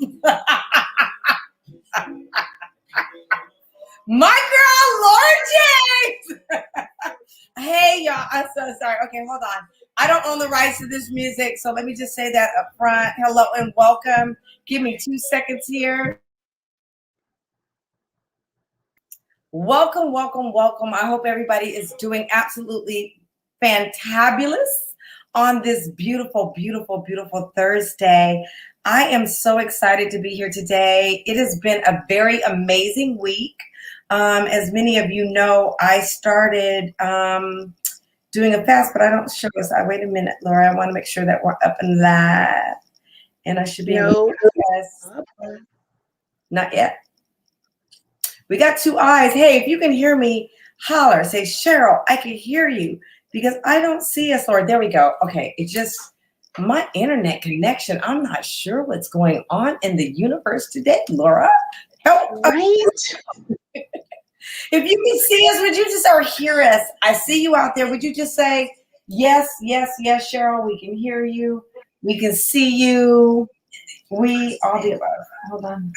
My girl, Laura James. Hey, y'all. I'm so sorry. Okay, hold on. I don't own the rights to this music, so let me just say that up front. Hello and welcome. Give me 2 seconds here. Welcome, welcome, welcome. I hope everybody is doing absolutely fantabulous on this beautiful, beautiful, beautiful Thursday. I am so excited to be here today. It has been a very amazing week. As many of you know, I started doing a fast, but I don't show us. Wait a minute, Laura. I want to make sure that we're up and live. And I should be able to. Not yet. We got 2 eyes. Hey, if you can hear me, holler. Say, Cheryl, I can hear you because I don't see us, Laura. There we go. Okay, it's just my internet connection. I'm not sure what's going on in the universe today, Laura. Help. Right. If you can see us, would you just, or hear us? I see you out there. Would you just say, yes, yes, yes, Cheryl, we can hear you. We can see you. We all the above. Hold on.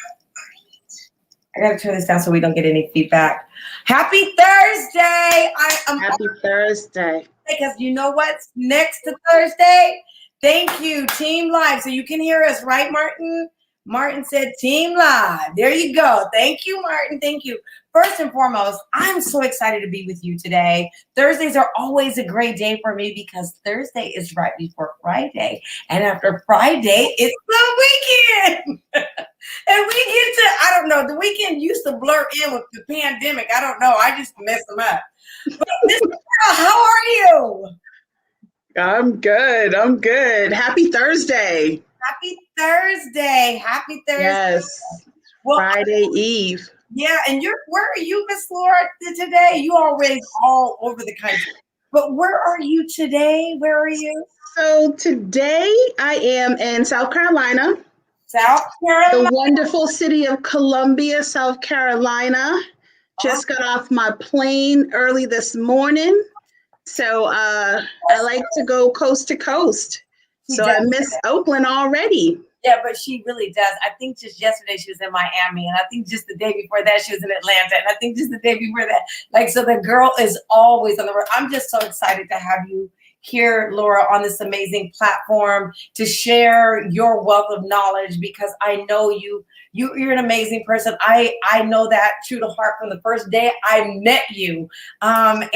I got to turn this down so we don't get any feedback. Happy Thursday. Happy Thursday. Because you know what's next to Thursday? Thank you, Team Live. So you can hear us, right, Martin? Martin said Team Live. There you go. Thank you, Martin. Thank you. First and foremost, I'm so excited to be with you today. Thursdays are always a great day for me because Thursday is right before Friday. And after Friday, it's the weekend. And we get to, I don't know, the weekend used to blur in with the pandemic. I don't know. I just messed them up. But how are you? I'm good. I'm good. Happy Thursday. Happy Thursday. Happy Thursday. Yes. Well, Friday Eve. Yeah, and where are you, Miss Laura, today? You always all over the country. But where are you today? Where are you? So today I am in South Carolina. South Carolina. The wonderful city of Columbia, South Carolina. Just got off my plane early this morning. So I like to go coast to coast. So I miss Oakland already. Yeah, but she really does. I think just yesterday she was in Miami, and I think just the day before that she was in Atlanta, and I think just the day before that, so the girl is always on the road. I'm just so excited to have you here, Laura, on this amazing platform to share your wealth of knowledge because I know you're an amazing person. I know that true to heart from the first day I met you. And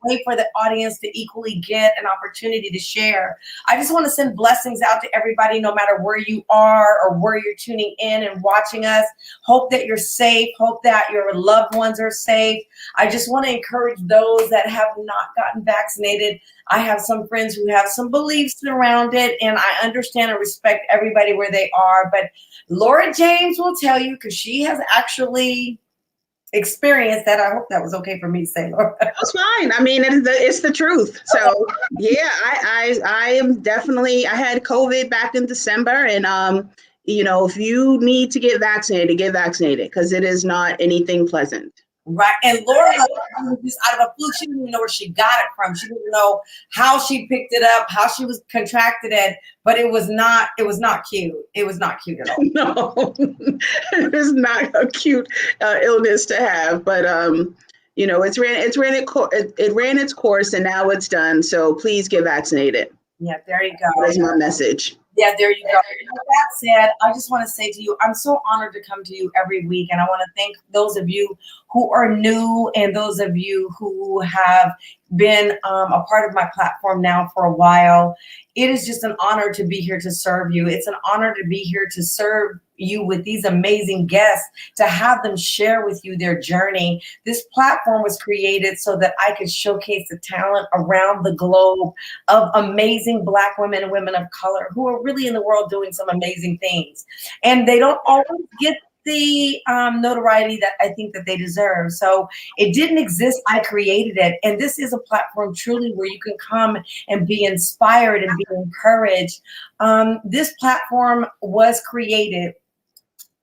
wait for the audience to equally get an opportunity to share. I just want to send blessings out to everybody, no matter where you are or where you're tuning in and watching us. Hope that you're safe. Hope that your loved ones are safe. I just want to encourage those that have not gotten vaccinated. I have some friends who have some beliefs around it, and I understand and respect everybody where they are. But Laura James will tell you, because she has actually experience that. I hope that was okay for me to say, Laura. That's fine. I mean, it's the truth. So yeah, I am definitely, I had COVID back in December, and if you need to get vaccinated because it is not anything pleasant. Right. And Laura was just out of a fluke. She didn't even know where she got it from. She didn't know how she picked it up, how she was contracted it, but it was not cute. It was not cute at all. No, it's not a cute illness to have, but it ran its course and now it's done. So please get vaccinated. Yeah, there you go. That's my message. Yeah, there you go. With that said, I just want to say to you, I'm so honored to come to you every week. And I want to thank those of you who are new and those of you who have been a part of my platform now for a while. It is just an honor to be here to serve you. It's an honor to be here to serve you with these amazing guests, to have them share with you their journey. This platform was created so that I could showcase the talent around the globe of amazing Black women and women of color who are really in the world doing some amazing things. And they don't always get the notoriety that I think that they deserve. So it didn't exist. I created it. And this is a platform truly where you can come and be inspired and be encouraged. This platform was created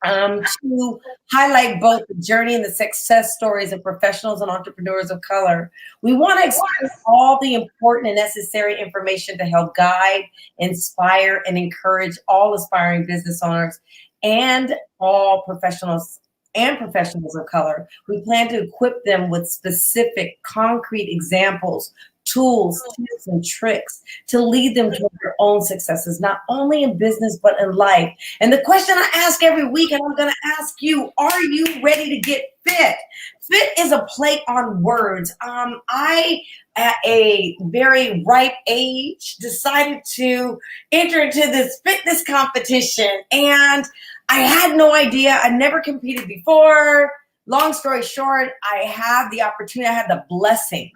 to highlight both the journey and the success stories of professionals and entrepreneurs of color. We want to explain all the important and necessary information to help guide, inspire, and encourage all aspiring business owners and all professionals of color. We plan to equip them with specific, concrete examples, tools, tips, and tricks to lead them to their own successes, not only in business, but in life. And the question I ask every week, and I'm going to ask you, are you ready to get fit? Fit is a play on words. I, at a very ripe age, decided to enter into this fitness competition, and I had no idea. I never competed before. Long story short, I had the opportunity, I had the blessing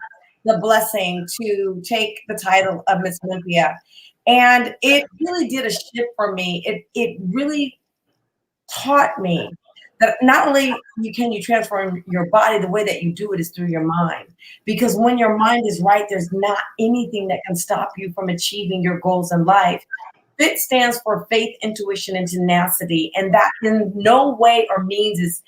to take the title of Miss Olympia. And it really did a shift for me. It really taught me that not only can you transform your body, the way that you do it is through your mind. Because when your mind is right, there's not anything that can stop you from achieving your goals in life. FIT stands for faith, intuition, and tenacity. And that in no way or means is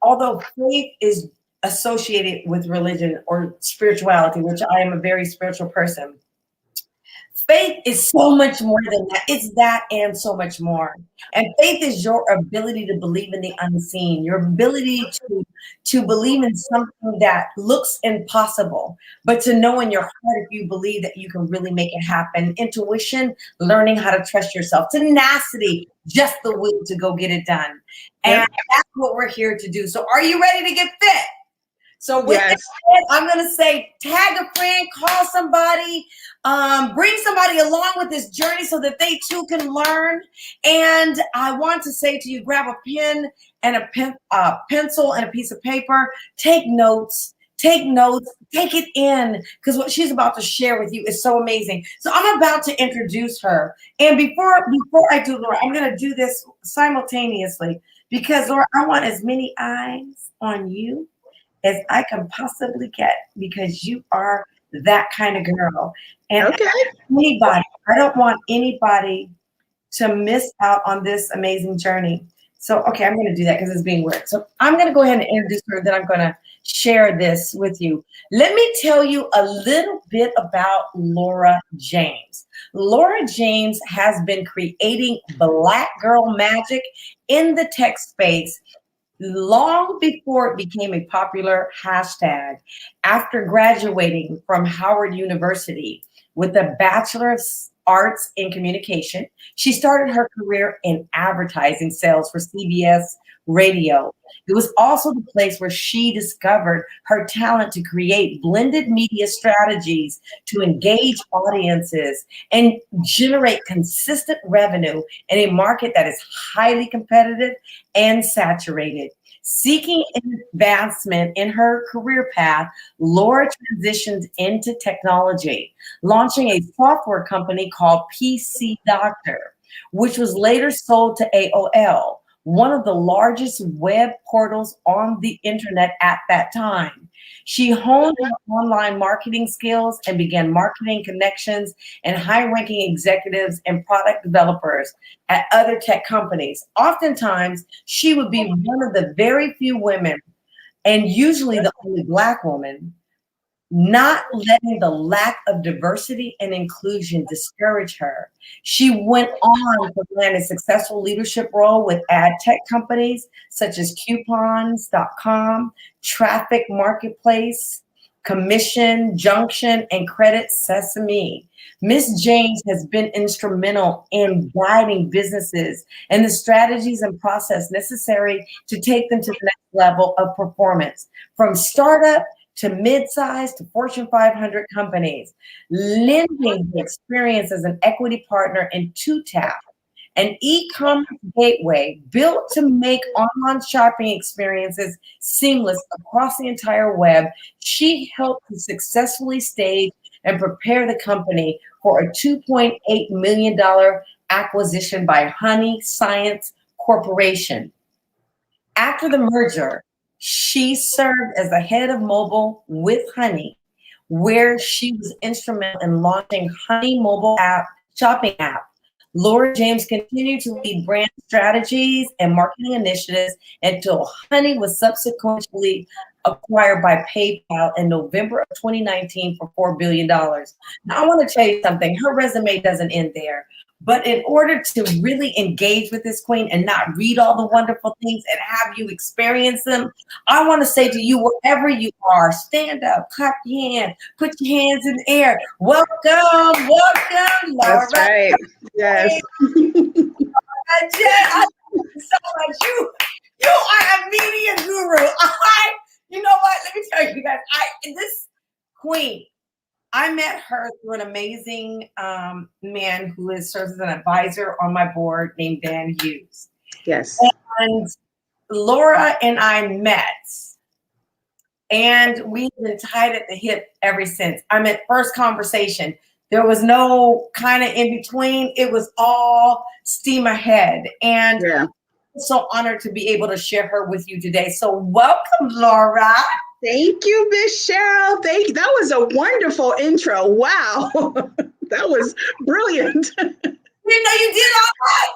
although faith is associated with religion or spirituality, which I am a very spiritual person. Faith is so much more than that. It's that and so much more. And faith is your ability to believe in the unseen, your ability to believe in something that looks impossible, but to know in your heart if you believe that you can really make it happen. Intuition, learning how to trust yourself. Tenacity, just the will to go get it done. And that's what we're here to do. So are you ready to get fit? So with that said, I'm going to say, tag a friend, call somebody, bring somebody along with this journey so that they too can learn. And I want to say to you, grab a pen and a pencil and a piece of paper. Take notes, take it in, because what she's about to share with you is so amazing. So I'm about to introduce her. And before I do, Laura, I'm going to do this simultaneously because, Laura, I want as many eyes on you as I can possibly get, because you are that kind of girl. And I don't want anybody to miss out on this amazing journey. So, okay, I'm going to do that because it's being weird. So I'm going to go ahead and introduce her, then I'm going to share this with you. Let me tell you a little bit about Laura James. Laura James has been creating Black girl magic in the tech space long before it became a popular hashtag. After graduating from Howard University with a Bachelor of Arts in Communication, she started her career in advertising sales for CBS Radio. It was also the place where she discovered her talent to create blended media strategies to engage audiences and generate consistent revenue in a market that is highly competitive and saturated. Seeking advancement in her career path, Laura transitioned into technology, launching a software company called PC Doctor, which was later sold to AOL, one of the largest web portals on the internet at that time. She honed her online marketing skills and began marketing connections and high-ranking executives and product developers at other tech companies. Oftentimes, she would be one of the very few women, and usually the only Black woman, not letting the lack of diversity and inclusion discourage her. She went on to land a successful leadership role with ad tech companies such as coupons.com, Traffic Marketplace, Commission, Junction, and Credit Sesame. Ms. James has been instrumental in guiding businesses and the strategies and process necessary to take them to the next level of performance, from startup to mid-size to Fortune 500 companies, lending the experience as an equity partner in TwoTap, an e-commerce gateway built to make online shopping experiences seamless across the entire web. She helped to successfully stage and prepare the company for a $2.8 million acquisition by Honey Science Corporation. After the merger, she served as the head of mobile with Honey, where she was instrumental in launching Honey mobile shopping app, Laura James continued to lead brand strategies and marketing initiatives until Honey was subsequently acquired by PayPal in November of 2019 for $4 billion. Now, I want to tell you something. Her resume doesn't end there. But in order to really engage with this queen and not read all the wonderful things and have you experience them, I want to say to you, wherever you are, stand up, clap your hands, put your hands in the air. Welcome, welcome, Laura. That's right. Yes. I so much. You are a media guru. You know what? Let me tell you guys. This queen, I met her through an amazing man who serves as an advisor on my board named Dan Hughes. Yes. And Laura and I met, and we've been tied at the hip ever since. I mean, first conversation. There was no kind of in between. It was all steam ahead. And Yeah. I'm so honored to be able to share her with you today. So welcome, Laura. Thank you, Miss Cheryl. Thank you. That was a wonderful intro. Wow. That was brilliant. You know you did all right.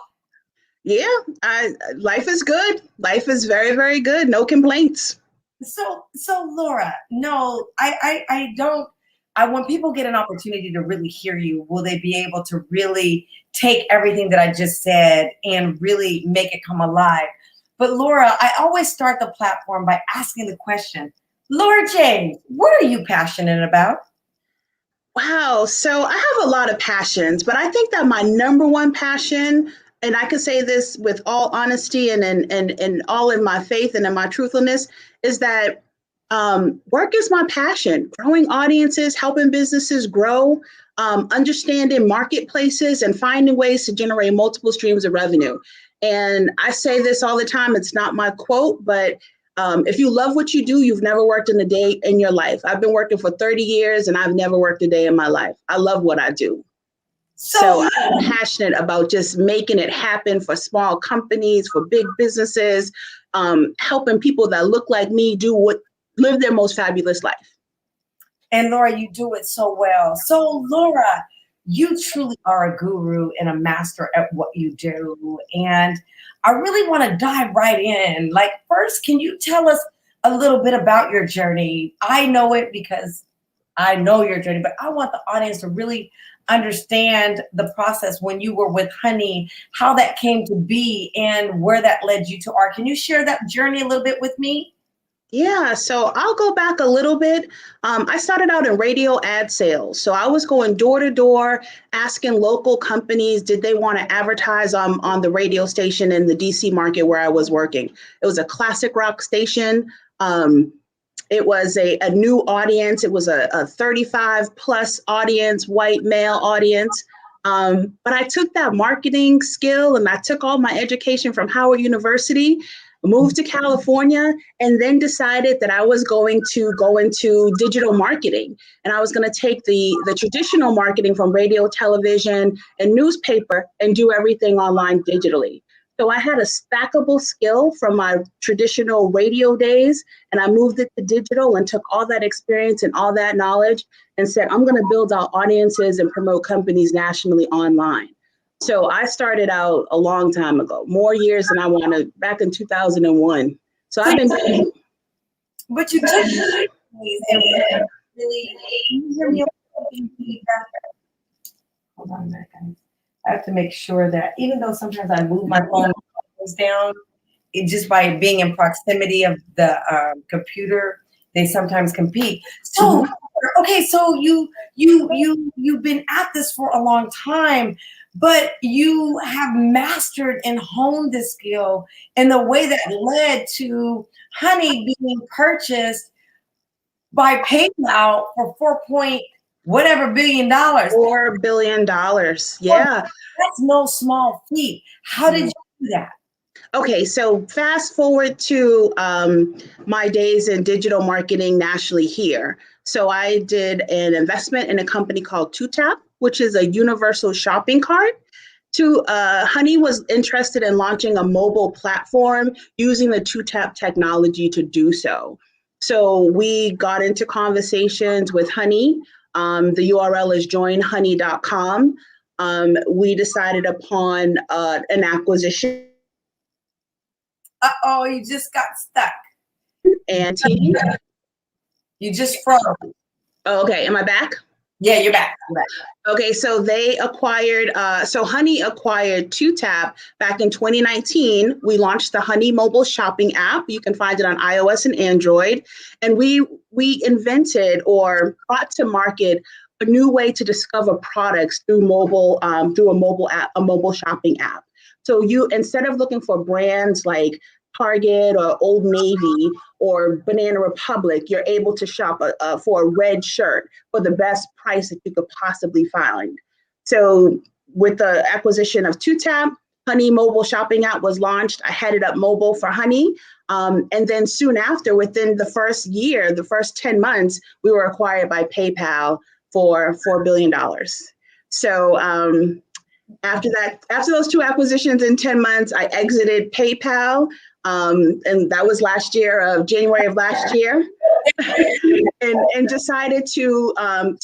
Yeah, life is good. Life is very, very good. No complaints. So Laura, no, I don't. When people get an opportunity to really hear you, will they be able to really take everything that I just said and really make it come alive? But Laura, I always start the platform by asking the question, Laura James, what are you passionate about? Wow. So I have a lot of passions, but I think that my number one passion, and I can say this with all honesty and all in my faith and in my truthfulness, is that work is my passion. Growing audiences, helping businesses grow, understanding marketplaces, and finding ways to generate multiple streams of revenue. And I say this all the time. It's not my quote, but if you love what you do, you've never worked in a day in your life. I've been working for 30 years and I've never worked a day in my life. I love what I do. So I'm passionate about just making it happen for small companies, for big businesses, helping people that look like me live their most fabulous life. And Laura, you do it so well. So Laura, you truly are a guru and a master at what you do. And I really want to dive right in. Like, first, can you tell us a little bit about your journey? I know it because I know your journey, but I want the audience to really understand the process when you were with Honey, how that came to be and where that led you to art. Can you share that journey a little bit with me? Yeah, so I'll go back a little bit. I started out in radio ad sales. So I was going door to door, asking local companies, did they want to advertise on the radio station in the DC market where I was working? It was a classic rock station. It was a new audience. It was a 35 plus audience, white male audience. But I took that marketing skill and I took all my education from Howard University, moved to California, and then decided that I was going to go into digital marketing. And I was going to take the traditional marketing from radio, television, and newspaper and do everything online digitally. So I had a stackable skill from my traditional radio days, and I moved it to digital and took all that experience and all that knowledge and said, I'm going to build out audiences and promote companies nationally online. So I started out a long time ago, more years than I wanted, back in 2001. So I've been doing. But you took these and really, can you hear me? Hold on a minute, guys. I have to make sure that even though sometimes I move my phone down, it just by being in proximity of the computer, they sometimes compete. So, okay, so you've been at this for a long time, but you have mastered and honed this skill in the way that led to Honey being purchased by PayPal for $4 billion. $4 billion. Yeah. That's no small feat. How did you do that? Okay, so fast forward to my days in digital marketing nationally here. So I did an investment in a company called 2Tap, which is a universal shopping cart. Honey was interested in launching a mobile platform using the 2Tap technology to do so. So we got into conversations with Honey. The URL is joinhoney.com. we decided upon an acquisition. Uh-oh, you just got stuck. And you just froze. Oh, okay, am I back? Yeah, you're back. Okay, so they acquired, so Honey acquired 2Tap back in 2019. We launched the Honey mobile shopping app. You can find it on iOS and Android. And we invented or brought to market a new way to discover products through mobile, through a mobile app, a mobile shopping app. So you, instead of looking for brands like Target or Old Navy or Banana Republic, you're able to shop for a red shirt for the best price that you could possibly find. So with the acquisition of 2Tap, Honey mobile shopping app was launched. I headed up mobile for Honey. And then soon after, within the first year, the first 10 months, we were acquired by PayPal for $4 billion. So after those two acquisitions in 10 months, I exited PayPal. And that was January of last year, and decided to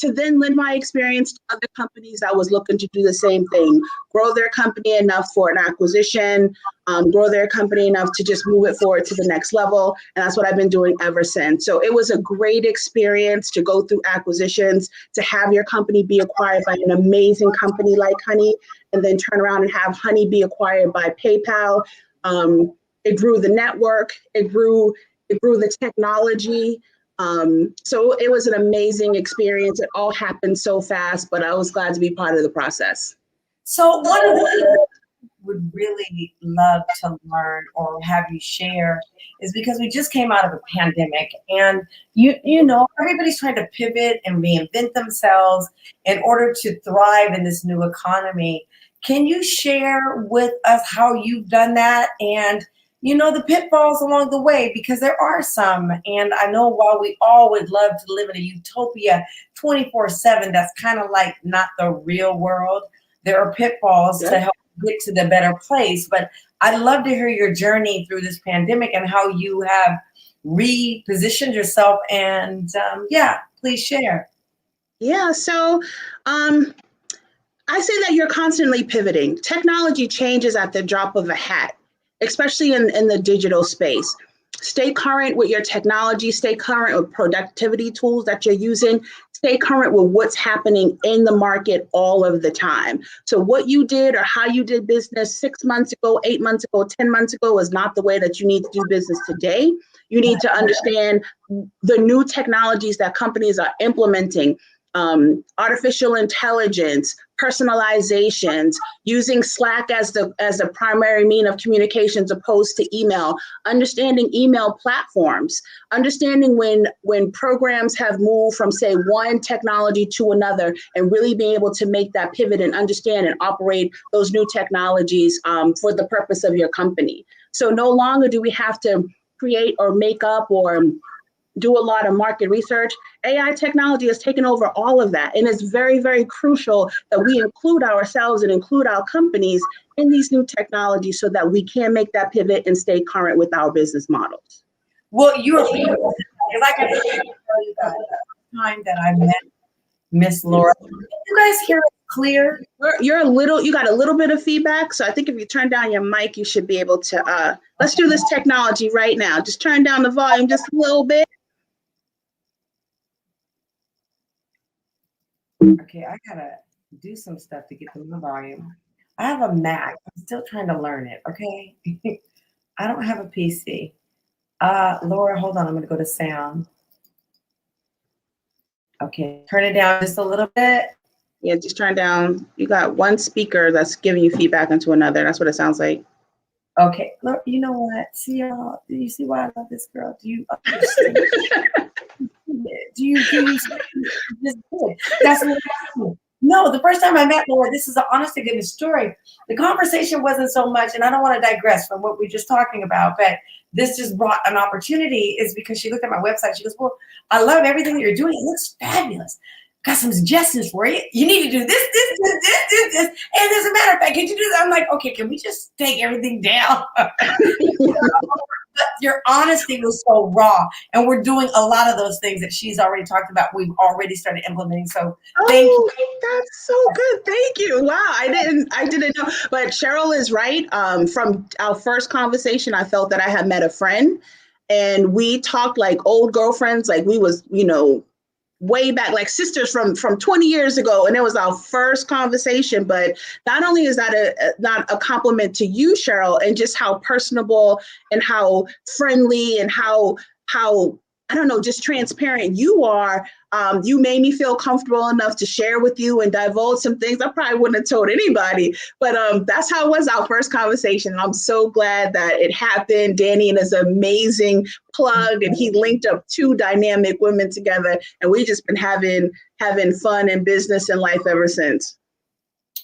then lend my experience to other companies that was looking to do the same thing, grow their company enough for an acquisition, grow their company enough to just move it forward to the next level. And that's what I've been doing ever since. So it was a great experience to go through acquisitions, to have your company be acquired by an amazing company like Honey, and then turn around and have Honey be acquired by PayPal. It grew the network, it grew the technology. So it was an amazing experience. It all happened so fast, but I was glad to be part of the process. So one of the things I would really love to learn or have you share is because we just came out of a pandemic, and you know, everybody's trying to pivot and reinvent themselves in order to thrive in this new economy. Can you share with us how you've done that, and you know, the pitfalls along the way, because there are some. And I know while we all would love to live in a utopia 24/7, that's kind of like not the real world. There are pitfalls to help get to the better place. But I'd love to hear your journey through this pandemic and how you have repositioned yourself. And yeah, please share. Yeah, so I say that you're constantly pivoting. Technology changes at the drop of a hat, especially in the digital space. Stay current with your technology, stay current with productivity tools that you're using, stay current with what's happening in the market all of the time. So what you did or how you did business 6 months ago, 8 months ago, 10 months ago is not the way that you need to do business today. You need to understand the new technologies that companies are implementing, artificial intelligence, personalizations, using Slack as the primary mean of communications opposed to email, understanding email platforms, understanding when programs have moved from, say, one technology to another, and really being able to make that pivot and understand and operate those new technologies for the purpose of your company. So no longer do we have to create or make up or do a lot of market research. AI technology has taken over all of that. And it's very, very crucial that we include ourselves and include our companies in these new technologies so that we can make that pivot and stay current with our business models. Well, you're because I can tell you guys the time that I met Miss Laura. Can you guys hear it clear? You got a little bit of feedback. So I think if you turn down your mic, you should be able to, let's do this technology right now. Just turn down the volume just a little bit. Okay, I gotta do some stuff to get to my volume. I have a Mac. I'm still trying to learn it, okay? I don't have a PC. Laura, hold on. I'm gonna go to sound. Okay, turn it down just a little bit. Yeah, just turn down. You got one speaker that's giving you feedback into another. That's what it sounds like. Okay, look, you know what? See y'all. Do you see why I love this girl? Do you understand? Do you just did? That's what happened. No, the first time I met Laura, this is an honest to goodness story. The conversation wasn't so much, and I don't want to digress from what we're just talking about, but this just brought an opportunity, is because she looked at my website. She goes, well, I love everything that you're doing. It looks fabulous. Got some suggestions for you. You need to do this. And as a matter of fact, can you do that? I'm like, okay, can we just take everything down? But your honesty was so raw, and we're doing a lot of those things that she's already talked about. We've already started implementing. So thank you. That's so good. Thank you. Wow, I didn't know. But Cheryl is right. From our first conversation, I felt that I had met a friend, and we talked like old girlfriends, like we was, way back, like sisters from 20 years ago, and it was our first conversation. But not only is that not a compliment to you, Cheryl, and just how personable and how friendly and how I don't know, just transparent you are. You made me feel comfortable enough to share with you and divulge some things I probably wouldn't have told anybody. But that's how it was our first conversation. I'm so glad that it happened. Danny and his amazing plug, and he linked up two dynamic women together, and we've just been having fun in business and life ever since.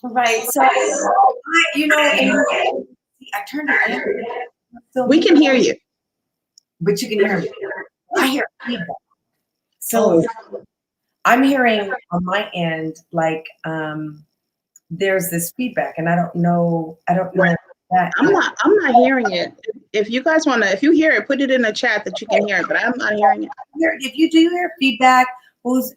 Right. So, I turned it on. We can hear you. But you can hear me. I hear feedback. So I'm hearing on my end, like there's this feedback, and I don't know Right. that. I'm not hearing it. If you guys if you hear it, put it in the chat that you can hear it, but I'm not hearing it. If you do hear feedback,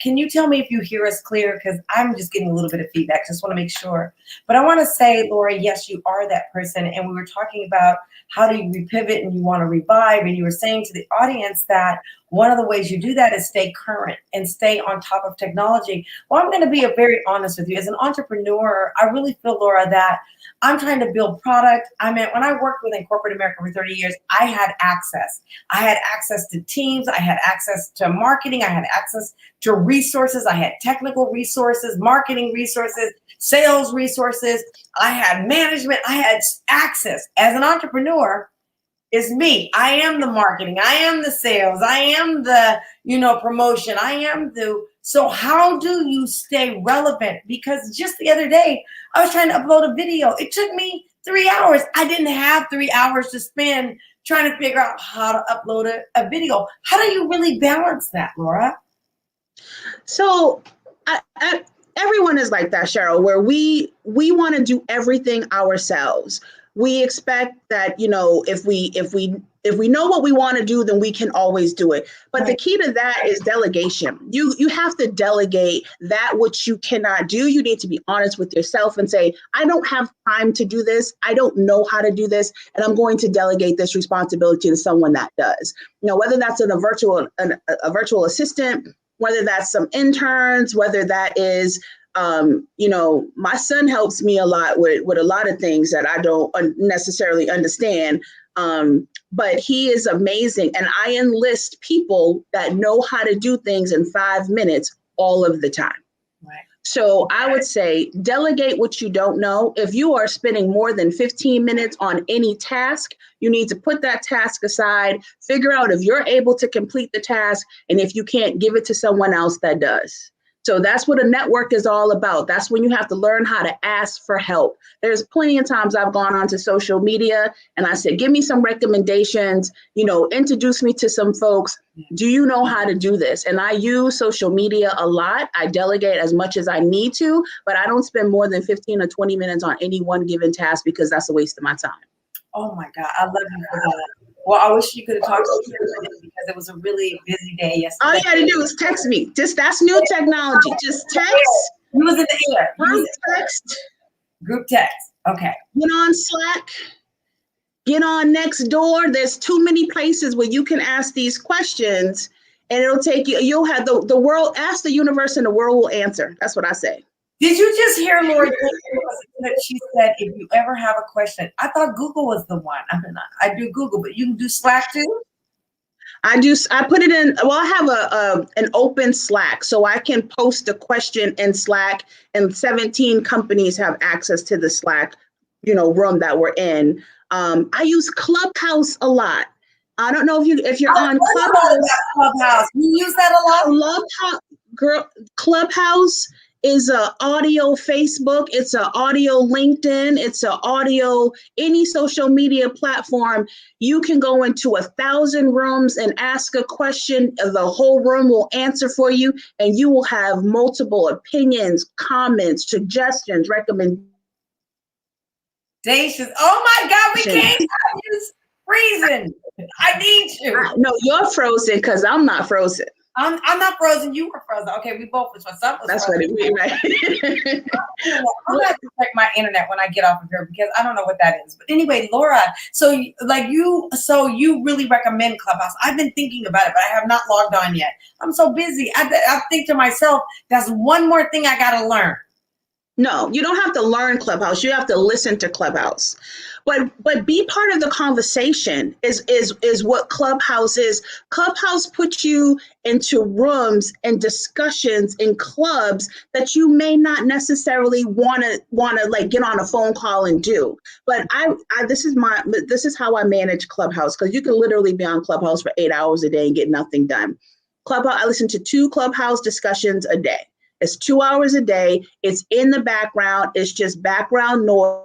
can you tell me if you hear us clear? Because I'm just getting a little bit of feedback. Just want to make sure. But I want to say, Laura, yes, you are that person. And we were talking about how do you repivot and you want to revive. And you were saying to the audience that one of the ways you do that is stay current and stay on top of technology. Well, I'm going to be very honest with you. As an entrepreneur, I really feel, Laura, that I'm trying to build product. I mean, when I worked within corporate America for 30 years, I had access. I had access to teams. I had access to marketing. I had access to resources. I had technical resources, marketing resources, sales resources. I had management. I had access. As an entrepreneur, it's me. I am the marketing. I am the sales. I am the, promotion. So how do you stay relevant? Because just the other day, I was trying to upload a video. It took me 3 hours. I didn't have 3 hours to spend trying to figure out how to upload a video. How do you really balance that, Laura? So everyone is like that, Cheryl, where we want to do everything ourselves. We expect that, if we know what we want to do, then we can always do it. But the key to that is delegation. You have to delegate that which you cannot do. You need to be honest with yourself and say, I don't have time to do this. I don't know how to do this. And I'm going to delegate this responsibility to someone that does. Whether that's a virtual assistant, whether that's some interns, whether that is my son helps me a lot with a lot of things that I don't necessarily understand. But he is amazing. And I enlist people that know how to do things in 5 minutes all of the time. Right. So I would say delegate what you don't know. If you are spending more than 15 minutes on any task, you need to put that task aside, figure out if you're able to complete the task, and if you can't, give it to someone else that does. So that's what a network is all about. That's when you have to learn how to ask for help. There's plenty of times I've gone onto social media and I said, give me some recommendations, introduce me to some folks. Do you know how to do this? And I use social media a lot. I delegate as much as I need to, but I don't spend more than 15 or 20 minutes on any one given task because that's a waste of my time. Oh my God, I love you for that. Well, I wish you could have talked to me because it was a really busy day yesterday. All you had to do was text me. That's new technology. Just text. You was in the air. Group text. Group text. Okay. Get on Slack. Get on Nextdoor. There's too many places where you can ask these questions, and it'll take you. You'll have the world. Ask the universe, and the world will answer. That's what I say. Did you just hear Lori? She said, if you ever have a question, I thought Google was the one. I mean, I do Google, but you can do Slack too? I put it in, well, I have an open Slack, so I can post a question in Slack, and 17 companies have access to the Slack, room that we're in. I use Clubhouse a lot. I don't know if you're on Clubhouse. You use that a lot? Clubhouse is an audio Facebook, it's an audio LinkedIn, it's an audio, any social media platform. You can go into 1,000 rooms and ask a question. The whole room will answer for you, and you will have multiple opinions, comments, suggestions, recommendations. Oh my God, we can't use freezing. I need you. No, you're frozen because I'm not frozen. I'm not frozen. You were frozen. Okay, we both was frozen. That's frozen. what it means, right? I'm gonna have to check my internet when I get off of here because I don't know what that is. But anyway, Laura, so you really recommend Clubhouse? I've been thinking about it, but I have not logged on yet. I'm so busy. I think to myself, that's one more thing I gotta learn. No, you don't have to learn Clubhouse. You have to listen to Clubhouse. But be part of the conversation is what Clubhouse is. Clubhouse puts you into rooms and discussions in clubs that you may not necessarily want to like get on a phone call and do. But this is how I manage Clubhouse, because you can literally be on Clubhouse for 8 hours a day and get nothing done. Clubhouse, I listen to 2 Clubhouse discussions a day. It's 2 hours a day. It's in the background. It's just background noise.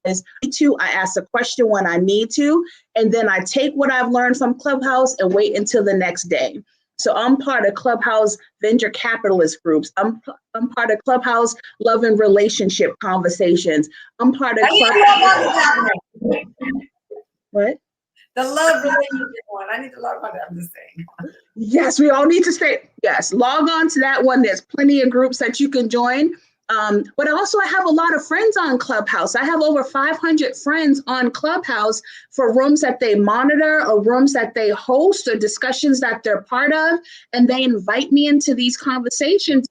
I ask a question when I need to, and then I take what I've learned from Clubhouse and wait until the next day. So I'm part of Clubhouse venture capitalist groups. I'm part of Clubhouse love and relationship conversations. I'm part of Clubhouse. What? The love relationship one. I need to log on to that. I'm just saying. Yes, we all need to stay. Yes, log on to that one. There's plenty of groups that you can join. But also, I have a lot of friends on Clubhouse. I have over 500 friends on Clubhouse for rooms that they monitor or rooms that they host or discussions that they're part of. And they invite me into these conversations.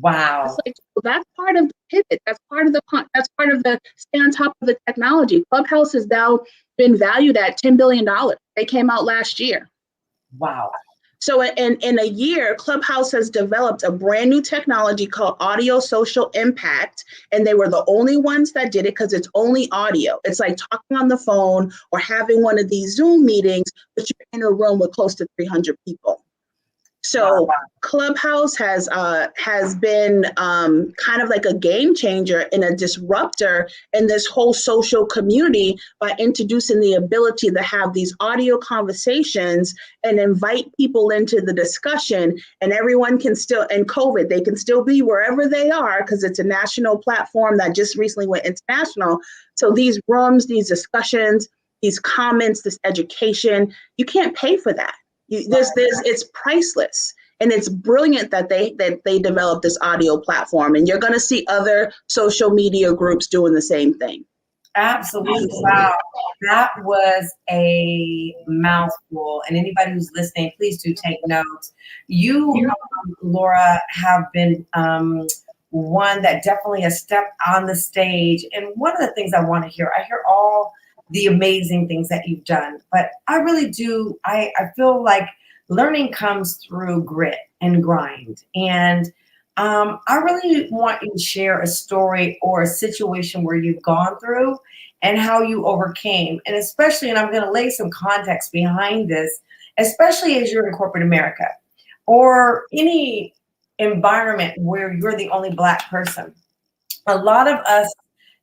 Wow. That's part of the pivot. That's part of the stay on top of the technology. Clubhouse has now been valued at $10 billion. They came out last year. Wow. So in a year, Clubhouse has developed a brand new technology called Audio Social Impact. And they were the only ones that did it because it's only audio. It's like talking on the phone or having one of these Zoom meetings, but you're in a room with close to 300 people. So wow. Clubhouse has been kind of like a game changer and a disruptor in this whole social community by introducing the ability to have these audio conversations and invite people into the discussion. And everyone can still, in COVID, they can still be wherever they are because it's a national platform that just recently went international. So these rooms, these discussions, these comments, this education, you can't pay for that. It's priceless, and it's brilliant that they developed this audio platform, and you're going to see other social media groups doing the same thing. Absolutely. Wow. That was a mouthful. And anybody who's listening, please do take notes. You, Laura, have been one that definitely has stepped on the stage. And one of the things I want to hear, I hear all the amazing things that you've done, but I really do. I feel like learning comes through grit and grind. And I really want you to share a story or a situation where you've gone through and how you overcame. And especially, and I'm going to lay some context behind this, especially as you're in corporate America or any environment where you're the only Black person. A lot of us,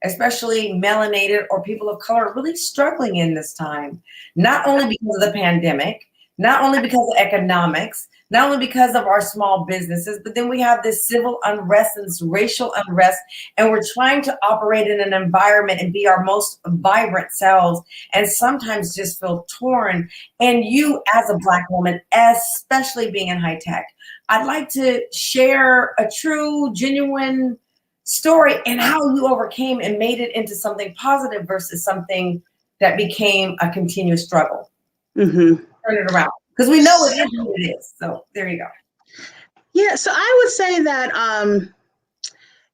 especially melanated or people of color, are really struggling in this time, not only because of the pandemic, not only because of economics, not only because of our small businesses, but then we have this civil unrest and this racial unrest, and we're trying to operate in an environment and be our most vibrant selves, and sometimes just feel torn. And you as a Black woman, especially being in high tech, I'd like to share a true, genuine story and how you overcame and made it into something positive versus something that became a continuous struggle. Mm-hmm. Turn it around, because we know it is what it is. So there you go. Yeah, so I would say that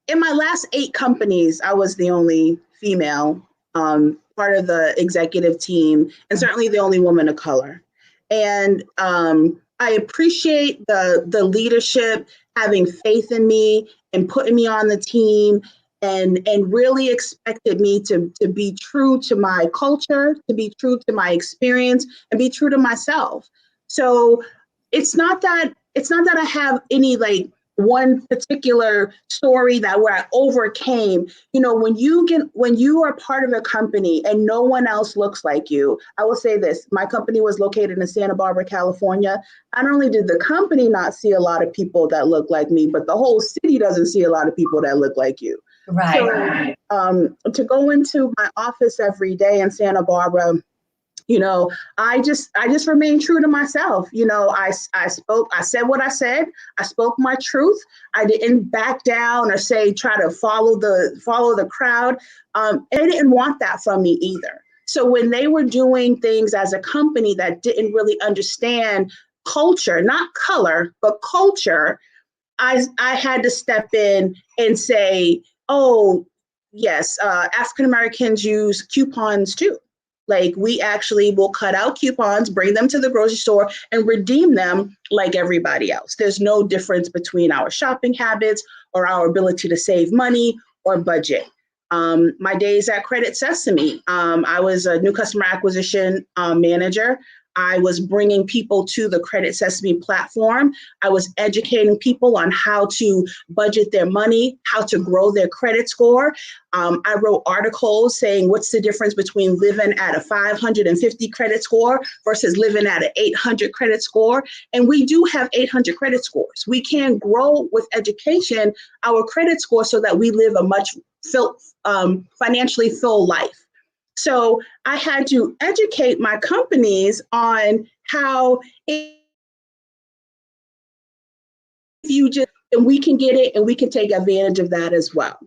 in my last 8 companies, I was the only female part of the executive team, and certainly the only woman of color. And I appreciate the leadership having faith in me and putting me on the team and really expected me to be true to my culture, to be true to my experience, and be true to myself. So it's not that I have any like one particular story where I overcame. You know, when you are part of a company and no one else looks like you, I will say this, my company was located in Santa Barbara, California. Not only did the company not see a lot of people that look like me, but the whole city doesn't see a lot of people that look like you. Right. So to go into my office every day in Santa Barbara, I just remained true to myself. I said what I said. I spoke my truth. I didn't back down or try to follow the crowd. And they didn't want that from me either. So when they were doing things as a company that didn't really understand culture, not color, but culture, I had to step in and say, oh, yes, African Americans use coupons too. Like, we actually will cut out coupons, bring them to the grocery store, and redeem them like everybody else. There's no difference between our shopping habits or our ability to save money or budget. My days at Credit Sesame, I was a new customer acquisition manager. I was bringing people to the Credit Sesame platform. I was educating people on how to budget their money, how to grow their credit score. I wrote articles saying what's the difference between living at a 550 credit score versus living at an 800 credit score. And we do have 800 credit scores. We can grow with education our credit score so that we live a much financially full life. So I had to educate my companies on how if you just, and we can get it and we can take advantage of that as well.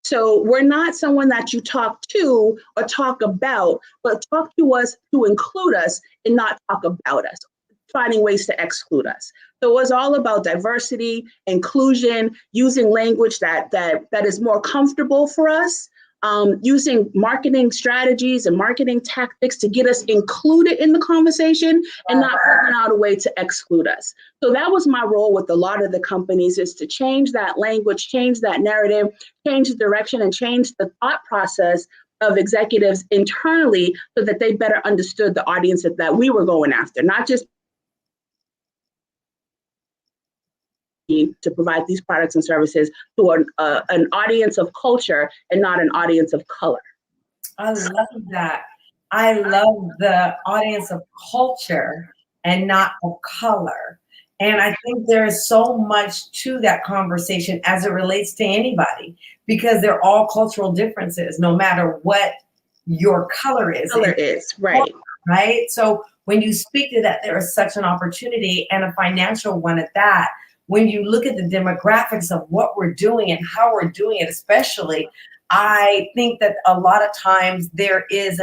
So we're not someone that you talk to or talk about, but talk to us to include us and not talk about us, finding ways to exclude us. So it was all about diversity, inclusion, using language that is more comfortable for us. Using marketing strategies and marketing tactics to get us included in the conversation and not figuring out a way to exclude us. So that was my role with a lot of the companies, is to change that language, change that narrative, change the direction, and change the thought process of executives internally so that they better understood the audience that we were going after, not just to provide these products and services to an audience of culture and not an audience of color. I love that. I love the audience of culture and not of color. And I think there is so much to that conversation as it relates to anybody, because they're all cultural differences, no matter what your color is. Right. Right. So when you speak to that, there is such an opportunity, and a financial one at that. When you look at the demographics of what we're doing and how we're doing it, especially, I think that a lot of times there is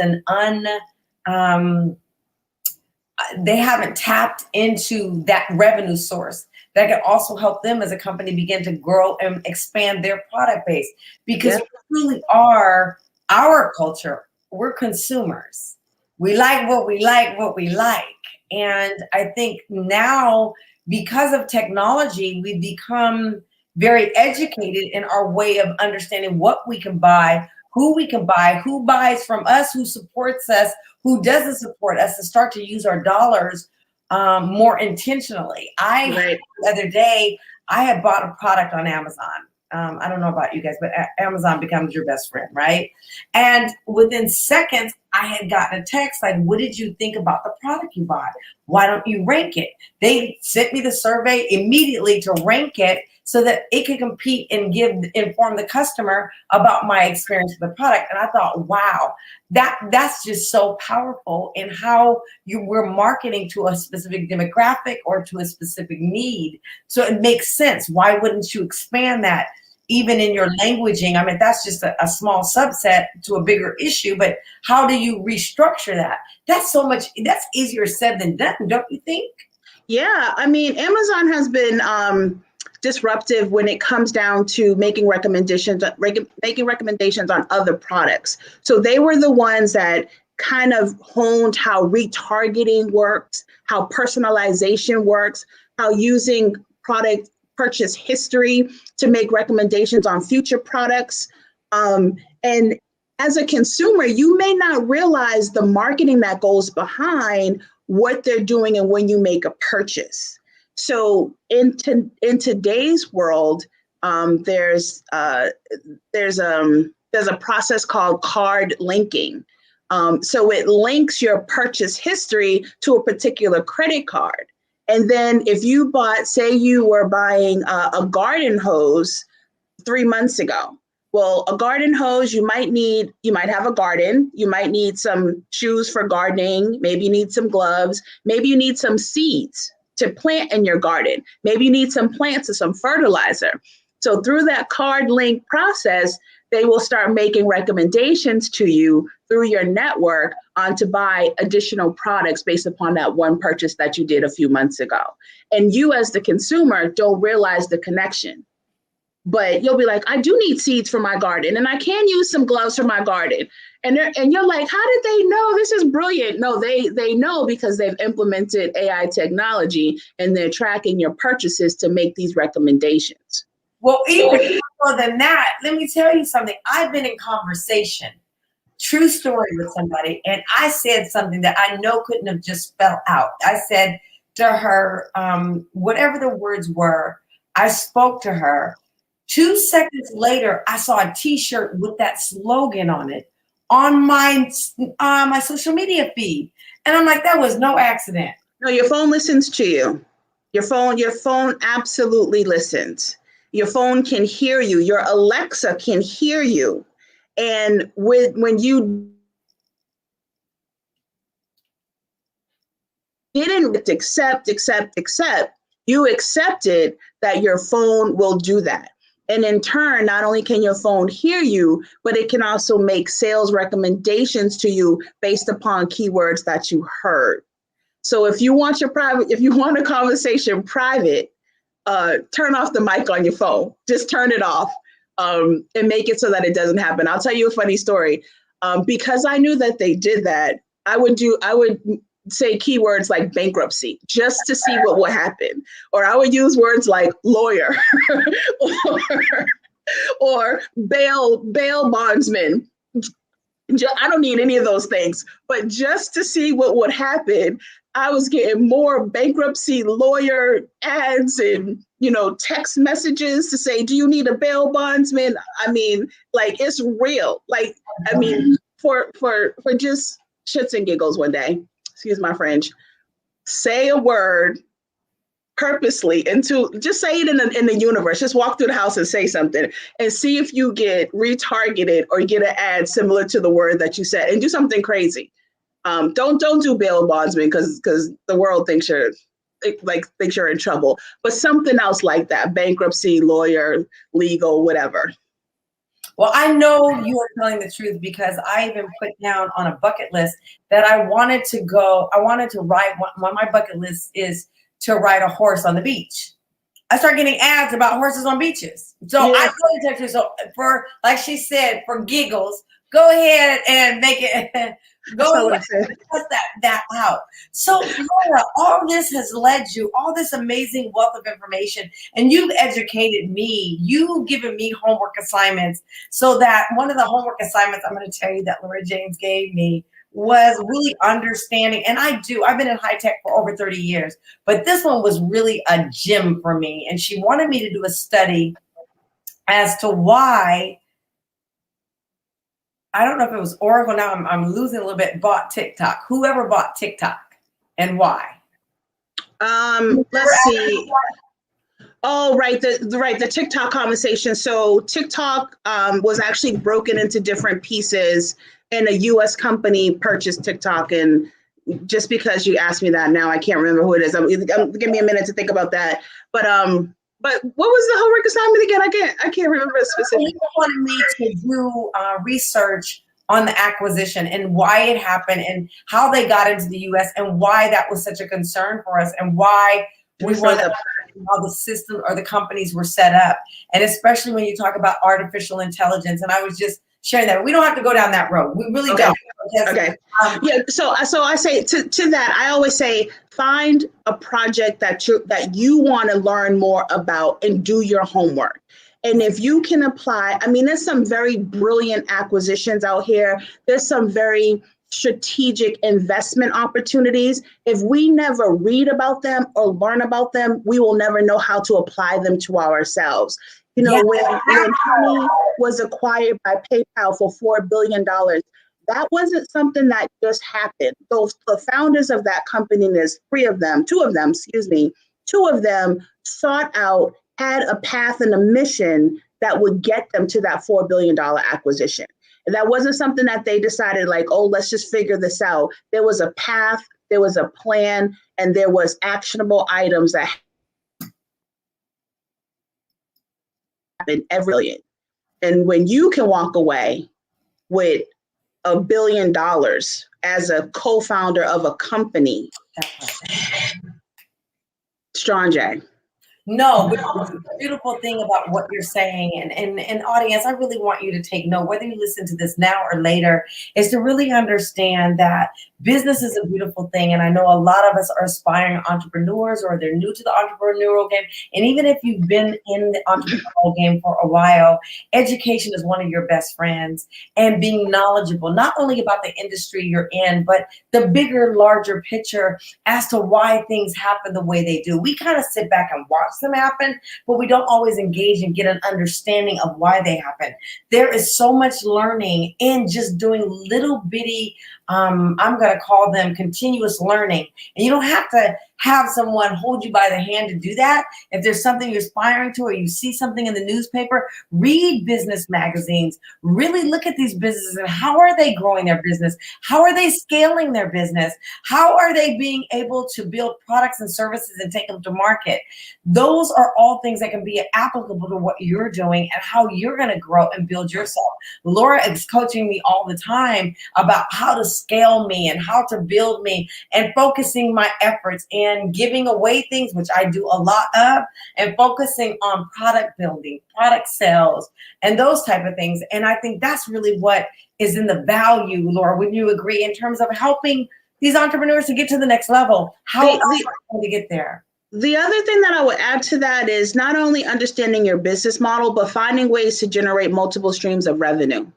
they haven't tapped into that revenue source that can also help them as a company begin to grow and expand their product base, because we truly are our culture. We're consumers. We like what we like. And I think now, because of technology, we've become very educated in our way of understanding what we can buy, who buys from us, who supports us, who doesn't support us, to start to use our dollars more intentionally. The other day, I had bought a product on Amazon. I don't know about you guys, but Amazon becomes your best friend, right? And within seconds, I had gotten a text like, what did you think about the product you bought? Why don't you rank it? They sent me the survey immediately to rank it so that it could compete and inform the customer about my experience with the product. And I thought, wow, that's just so powerful in how we're marketing to a specific demographic or to a specific need. So it makes sense. Why wouldn't you expand that? Even in your languaging, I mean, that's just a small subset to a bigger issue, but how do you restructure that? That's easier said than done, don't you think? Yeah, I mean, Amazon has been disruptive when it comes down to making recommendations on other products. So they were the ones that kind of honed how retargeting works, how personalization works, how using product purchase history to make recommendations on future products. And as a consumer, you may not realize the marketing that goes behind what they're doing and when you make a purchase. So in today's world, there's a process called card linking. So it links your purchase history to a particular credit card. And then if say you were buying a garden hose 3 months ago, Well, a garden hose, you might have a garden, you might need some shoes for gardening, maybe you need some gloves, maybe you need some seeds to plant in your garden, maybe you need some plants or some fertilizer. So through that card link process, they will start making recommendations to you through your network on to buy additional products based upon that one purchase that you did a few months ago. And you as the consumer don't realize the connection. But you'll be like, I do need seeds for my garden, and I can use some gloves for my garden. And you're like, how did they know? This is brilliant. No, they know because they've implemented AI technology and they're tracking your purchases to make these recommendations. Well, even more than that, let me tell you something. I've been in conversation, true story, with somebody, and I said something that I know couldn't have just fell out. I said to her, whatever the words were, I spoke to her. 2 seconds later, I saw a T-shirt with that slogan on it on my social media feed, and I'm like, that was no accident. No, your phone listens to you. Your phone absolutely listens. Your phone can hear you. Your Alexa can hear you, and when you didn't accept, you accepted that your phone will do that. And in turn, not only can your phone hear you, but it can also make sales recommendations to you based upon keywords that you heard. So if you want a conversation private, turn off the mic on your phone. Just turn it off and make it so that it doesn't happen. I'll tell you a funny story. Because I knew that they did that, I would say keywords like bankruptcy just to see what would happen. Or I would use words like lawyer or bail bondsman. I don't need any of those things, but just to see what would happen, I was getting more bankruptcy lawyer ads and, text messages to say, do you need a bail bondsman? I mean, like, it's real. Like, I mean, for just shits and giggles one day, excuse my French, say a word purposely just say it in the universe. Just walk through the house and say something and see if you get retargeted or get an ad similar to the word that you said, and do something crazy. Don't do bail bondsman because the world thinks you're in trouble, but something else like that: bankruptcy, lawyer, legal, whatever. Well, I know you are telling the truth because I even put down on a bucket list that I wanted to ride. One of my bucket lists is to ride a horse on the beach. I start getting ads about horses on beaches. So yeah. I totally text her. So for, like she said, for giggles, go ahead and make it. Go ahead and cut that out. So Laura, all this has led you, all this amazing wealth of information, and you've educated me. You've given me homework assignments, so that one of the homework assignments I'm going to tell you that Laura James gave me was really understanding. And I've been in high tech for over 30 years, but this one was really a gem for me. And she wanted me to do a study as to why, I don't know if it was Oracle, now I'm losing a little bit, bought TikTok. Whoever bought TikTok and why? Let's see. Oh, right. The TikTok conversation. So TikTok was actually broken into different pieces, and a US company purchased TikTok. And just because you asked me that now, I can't remember who it is. Give me a minute to think about that. But what was the homework assignment again? I can't remember it specifically. He wanted me to do research on the acquisition and why it happened and how they got into the US and why that was such a concern for us and why we wanted to how the system or the companies were set up. And especially when you talk about artificial intelligence. And I was just sharing that. We don't have to go down that road. We really don't. Because, okay. So I say to that, I always say, find a project that you want to learn more about and do your homework. And if you can apply, I mean, there's some very brilliant acquisitions out here. There's some very strategic investment opportunities. If we never read about them or learn about them, we will never know how to apply them to ourselves. When Honey was acquired by PayPal for $4 billion, that wasn't something that just happened. The founders of that company, there's two of them sought out, had a path and a mission that would get them to that $4 billion acquisition. And that wasn't something that they decided like, oh, let's just figure this out. There was a path, there was a plan, and there was actionable items that happened every billion. And when you can walk away with $1 billion as a co-founder of a company, Strong J. No, but the beautiful thing about what you're saying, and audience, I really want you to take note, whether you listen to this now or later, is to really understand that business is a beautiful thing. And I know a lot of us are aspiring entrepreneurs, or they're new to the entrepreneurial game. And even if you've been in the entrepreneurial game for a while, education is one of your best friends, and being knowledgeable, not only about the industry you're in, but the bigger, larger picture as to why things happen the way they do. We kind of sit back and watch them happen, but we don't always engage and get an understanding of why they happen. There is so much learning in just doing little bitty, I'm going to call them continuous learning. And you don't have to have someone hold you by the hand to do that. If there's something you're aspiring to, or you see something in the newspaper, read business magazines, really look at these businesses and how are they growing their business? How are they scaling their business? How are they being able to build products and services and take them to market? Those are all things that can be applicable to what you're doing and how you're going to grow and build yourself. Laura is coaching me all the time about how to scale me and how to build me, and focusing my efforts and giving away things, which I do a lot of, and focusing on product building, product sales, and those type of things. And I think that's really what is in the value, Laura, would you agree, in terms of helping these entrepreneurs to get to the next level? How are they going to get there? The other thing that I would add to that is not only understanding your business model, but finding ways to generate multiple streams of revenue.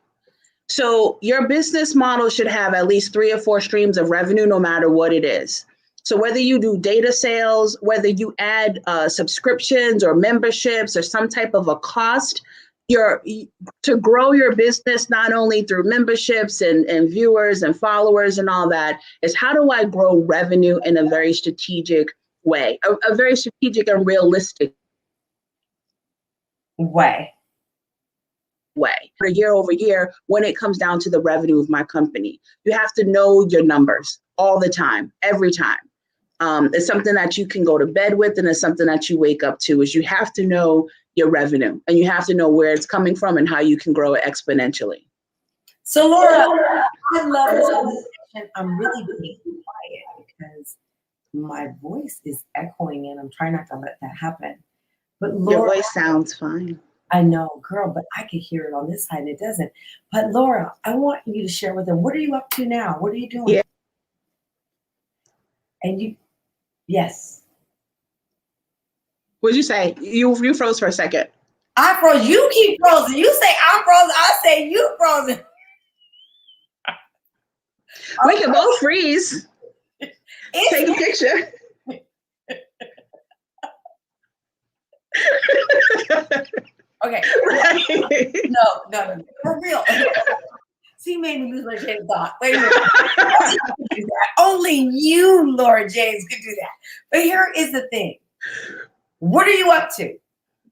So your business model should have at least 3 or 4 streams of revenue, no matter what it is. So whether you do data sales, whether you add subscriptions or memberships or some type of a cost, to grow your business, not only through memberships and viewers and followers and all that, is how do I grow revenue in a very strategic way, a very strategic and realistic way. Year over year, when it comes down to the revenue of my company, you have to know your numbers all the time, every time. It's something that you can go to bed with, and it's something that you wake up to, is you have to know your revenue, and you have to know where it's coming from and how you can grow it exponentially. So Laura, I love this conversation. I'm really being quiet because my voice is echoing and I'm trying not to let that happen. But Laura, your voice sounds fine. I know, girl, but I can hear it on this side and it doesn't. But Laura, I want you to share with them, what are you up to now? What are you doing? Yeah. And you, yes. What'd you say? You froze for a second. I froze. You keep frozen. You say I'm frozen. I say you frozen. We can both freeze. Take a picture. Okay. Right. No. For real. She made me lose my train of thought. Wait a minute. Only you, Laura James, could do that. But here is the thing. What are you up to?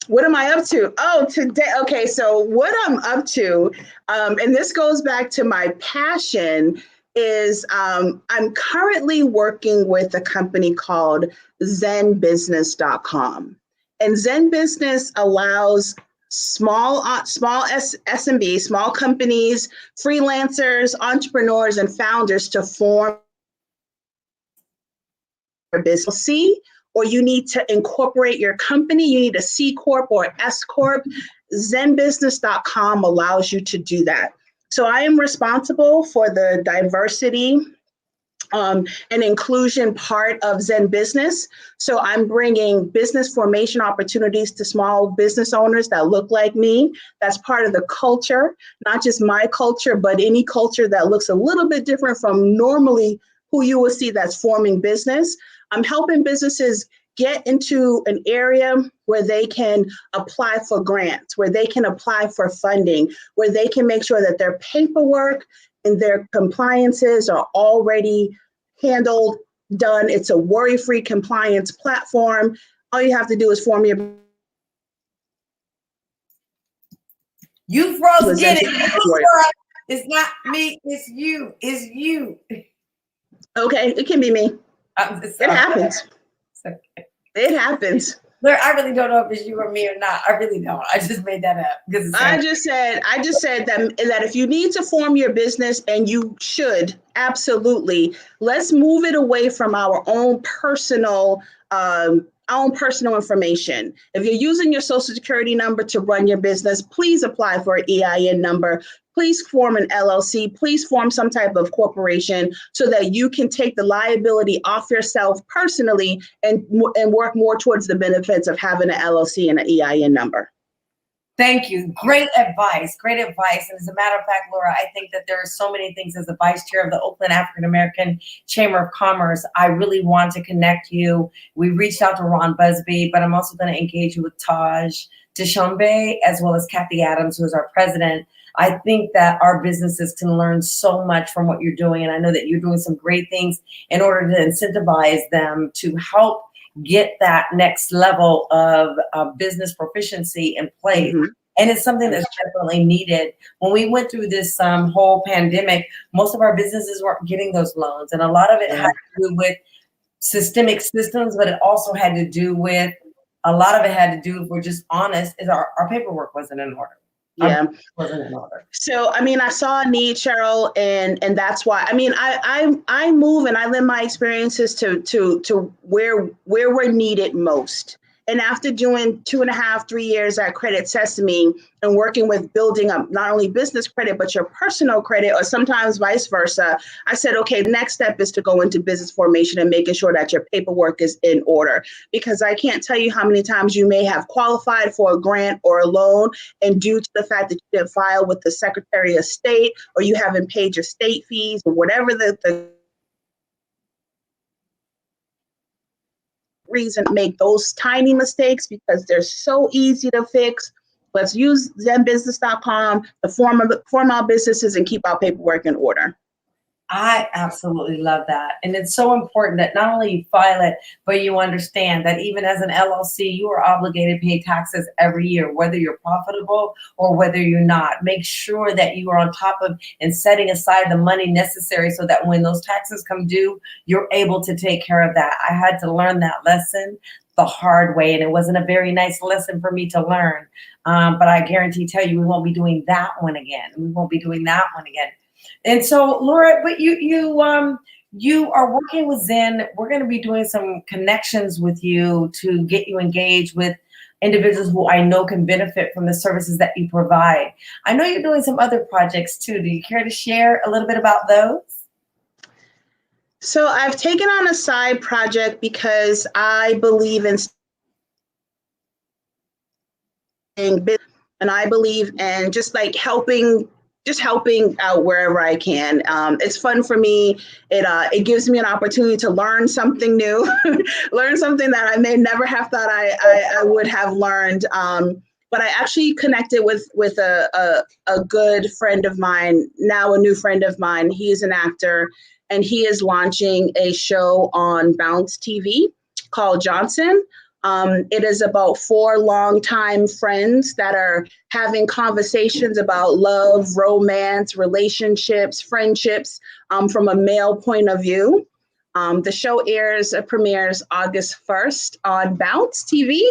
What am I up to? Oh, today. Okay, so what I'm up to, and this goes back to my passion, is I'm currently working with a company called ZenBusiness.com. And Zen Business allows small SMB, small companies, freelancers, entrepreneurs, and founders to form a business. Or you need to incorporate your company, you need a C Corp or S Corp. ZenBusiness.com allows you to do that. So I am responsible for the diversity and inclusion part of Zen Business. So I'm bringing business formation opportunities to small business owners that look like me. That's part of the culture, not just my culture, but any culture that looks a little bit different from normally who you will see that's forming business. I'm helping businesses get into an area where they can apply for grants, where they can apply for funding, where they can make sure that their paperwork and their compliances are already handled, done. It's a worry-free compliance platform. All you have to do is form your You froze. Was Get in it? February. It's not me. It's you. It's you. Okay, it can be me. It happens. Okay. It happens. Look, I really don't know if it's you or me or not. I really don't. I just made that up because I just said that if you need to form your business, and you should, absolutely, let's move it away from our own personal information. If you're using your social security number to run your business, please apply for an EIN number. Please form an LLC. Please form some type of corporation so that you can take the liability off yourself personally and work more towards the benefits of having an LLC and an EIN number. Thank you. Great advice. Great advice. And as a matter of fact, Laura, I think that there are so many things as the vice chair of the Oakland African American Chamber of Commerce. I really want to connect you. We reached out to Ron Busby, but I'm also going to engage you with Taj Deshombe, as well as Kathy Adams, who is our president. I think that our businesses can learn so much from what you're doing. And I know that you're doing some great things in order to incentivize them to help get that next level of business proficiency in place. Mm-hmm. And it's something that's definitely needed. When we went through this whole pandemic, most of our businesses weren't getting those loans. And a lot of it had to do with systemic systems, but it also had to do with, if we're just honest, is our paperwork wasn't in order. Yeah. So, I mean, I saw a need, Cheryl, and that's why, I mean, I move and I lend my experiences to where we're needed most. And after doing 2.5, 3 years at Credit Sesame and working with building up not only business credit, but your personal credit, or sometimes vice versa, I said, okay, the next step is to go into business formation and making sure that your paperwork is in order. Because I can't tell you how many times you may have qualified for a grant or a loan, and due to the fact that you didn't file with the Secretary of State, or you haven't paid your state fees, or whatever the reason, make those tiny mistakes, because they're so easy to fix. Let's use zenbusiness.com to form our businesses and keep our paperwork in order. I absolutely love that. And it's so important that not only you file it, but you understand that even as an LLC, you are obligated to pay taxes every year, whether you're profitable or whether you're not. Make sure that you are on top of and setting aside the money necessary so that when those taxes come due, you're able to take care of that. I had to learn that lesson the hard way, and it wasn't a very nice lesson for me to learn. But I guarantee tell you, we won't be doing that one again. We won't be doing that one again. And so, Laura, but you are working with Zen. We're going to be doing some connections with you to get you engaged with individuals who I know can benefit from the services that you provide. I know you're doing some other projects too. Do you care to share a little bit about those? So I've taken on a side project because I believe in and I believe in just like helping out wherever I can. It's fun for me. It gives me an opportunity to learn something new, learn something that I may never have thought I would have learned. But I actually connected with a good friend of mine, now a new friend of mine. He's an actor, and he is launching a show on Bounce TV called Johnson. It is about 4 longtime friends that are having conversations about love, romance, relationships, friendships, from a male point of view. The show premieres August 1st on Bounce TV.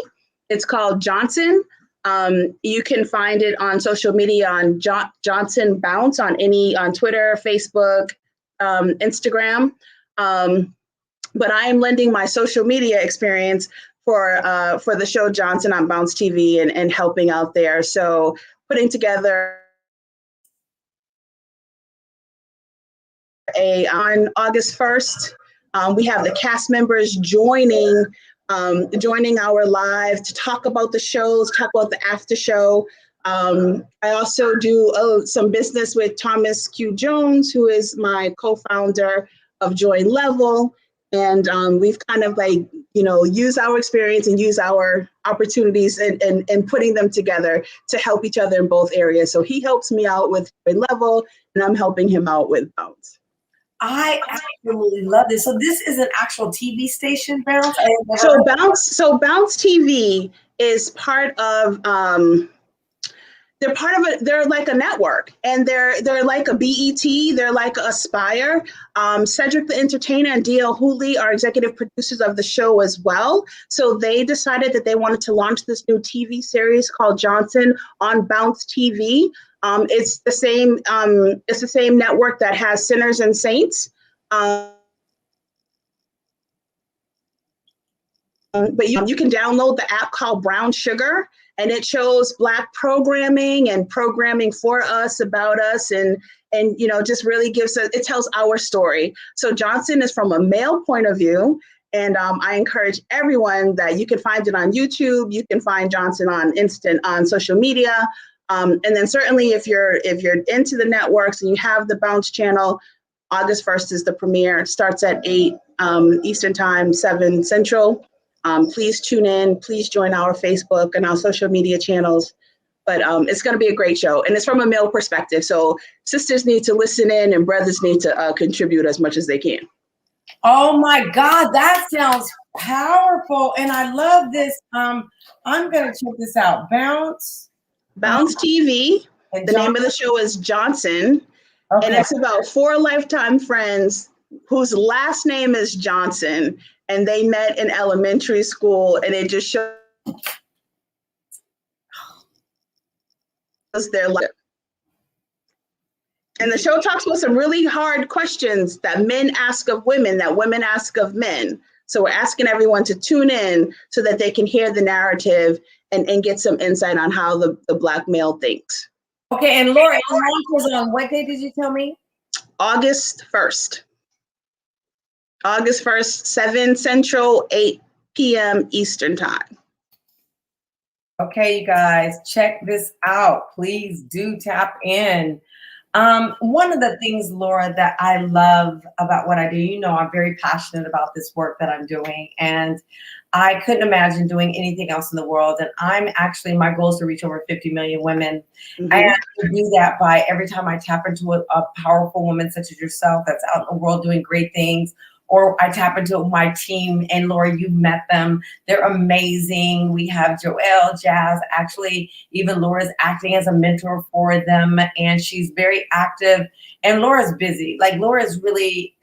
It's called Johnson. You can find it on social media on Johnson Bounce on Twitter, Facebook, Instagram. But I am lending my social media experience for the show Johnson on Bounce TV and helping out there. So putting together on August 1st, we have the cast members joining our live to talk about the shows, talk about the after show. I also do some business with Thomas Q. Jones, who is my co-founder of Join Level. And we've kind of use our experience and use our opportunities and putting them together to help each other in both areas. So he helps me out with Join Level, and I'm helping him out with Bounce. I absolutely love this. So this is an actual TV station, Bounce? So Bounce TV is part of they're part of it. They're like a network, and they're like a BET. They're like Aspire. Cedric the Entertainer and DL Hooley are executive producers of the show as well. So they decided that they wanted to launch this new TV series called Johnson on Bounce TV. It's the same. It's the same network that has Sinners and Saints. But you can download the app called Brown Sugar, and it shows Black programming and programming for us, about us, and just really gives us, it tells our story. So Johnson is from a male point of view, and I encourage everyone that you can find it on YouTube. You can find Johnson on social media, and then certainly if you're into the networks and you have the Bounce channel, August 1st is the premiere. It starts at 8 Eastern Time, 7 Central. Please tune in. Please join our Facebook and our social media channels. But it's going to be a great show. And it's from a male perspective. So sisters need to listen in and brothers need to contribute as much as they can. Oh, my God. That sounds powerful. And I love this. I'm going to check this out. Bounce TV. The name of the show is Johnson. Okay. And it's about 4 lifetime friends whose last name is Johnson. And they met in elementary school, and it just shows their life. And the show talks about some really hard questions that men ask of women, that women ask of men. So we're asking everyone to tune in so that they can hear the narrative and get some insight on how the Black male thinks. Okay, and Laura, it launches on what day did you tell me? August 1st. August 1st, 7 Central, 8 p.m. Eastern Time. Okay, you guys, check this out. Please do tap in. One of the things, Laura, that I love about what I do, I'm very passionate about this work that I'm doing, and I couldn't imagine doing anything else in the world. And my goal is to reach over 50 million women. Mm-hmm. And to do that by every time I tap into a powerful woman such as yourself that's out in the world doing great things, or I tap into my team, and Laura, you've met them. They're amazing. We have Joelle, Jazz, actually, even Laura's acting as a mentor for them, and she's very active. And Laura's busy. Like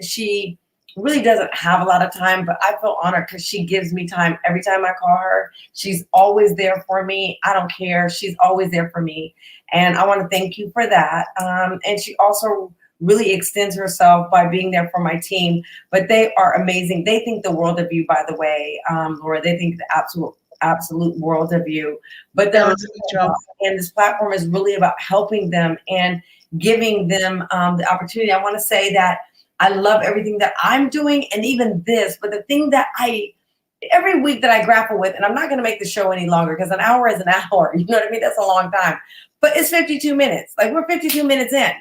she really doesn't have a lot of time, but I feel honored because she gives me time every time I call her. She's always there for me. I don't care. She's always there for me. And I want to thank you for that. And she also really extends herself by being there for my team, but they are amazing. They think the world of you, by the way, Laura. They think the absolute world of you. But and this platform is really about helping them and giving them the opportunity. I want to say that I love everything that I'm doing, and even this. But the thing that every week that I grapple with, and I'm not going to make the show any longer because an hour is an hour. You know what I mean? That's a long time. But it's 52 minutes. Like, we're 52 minutes in.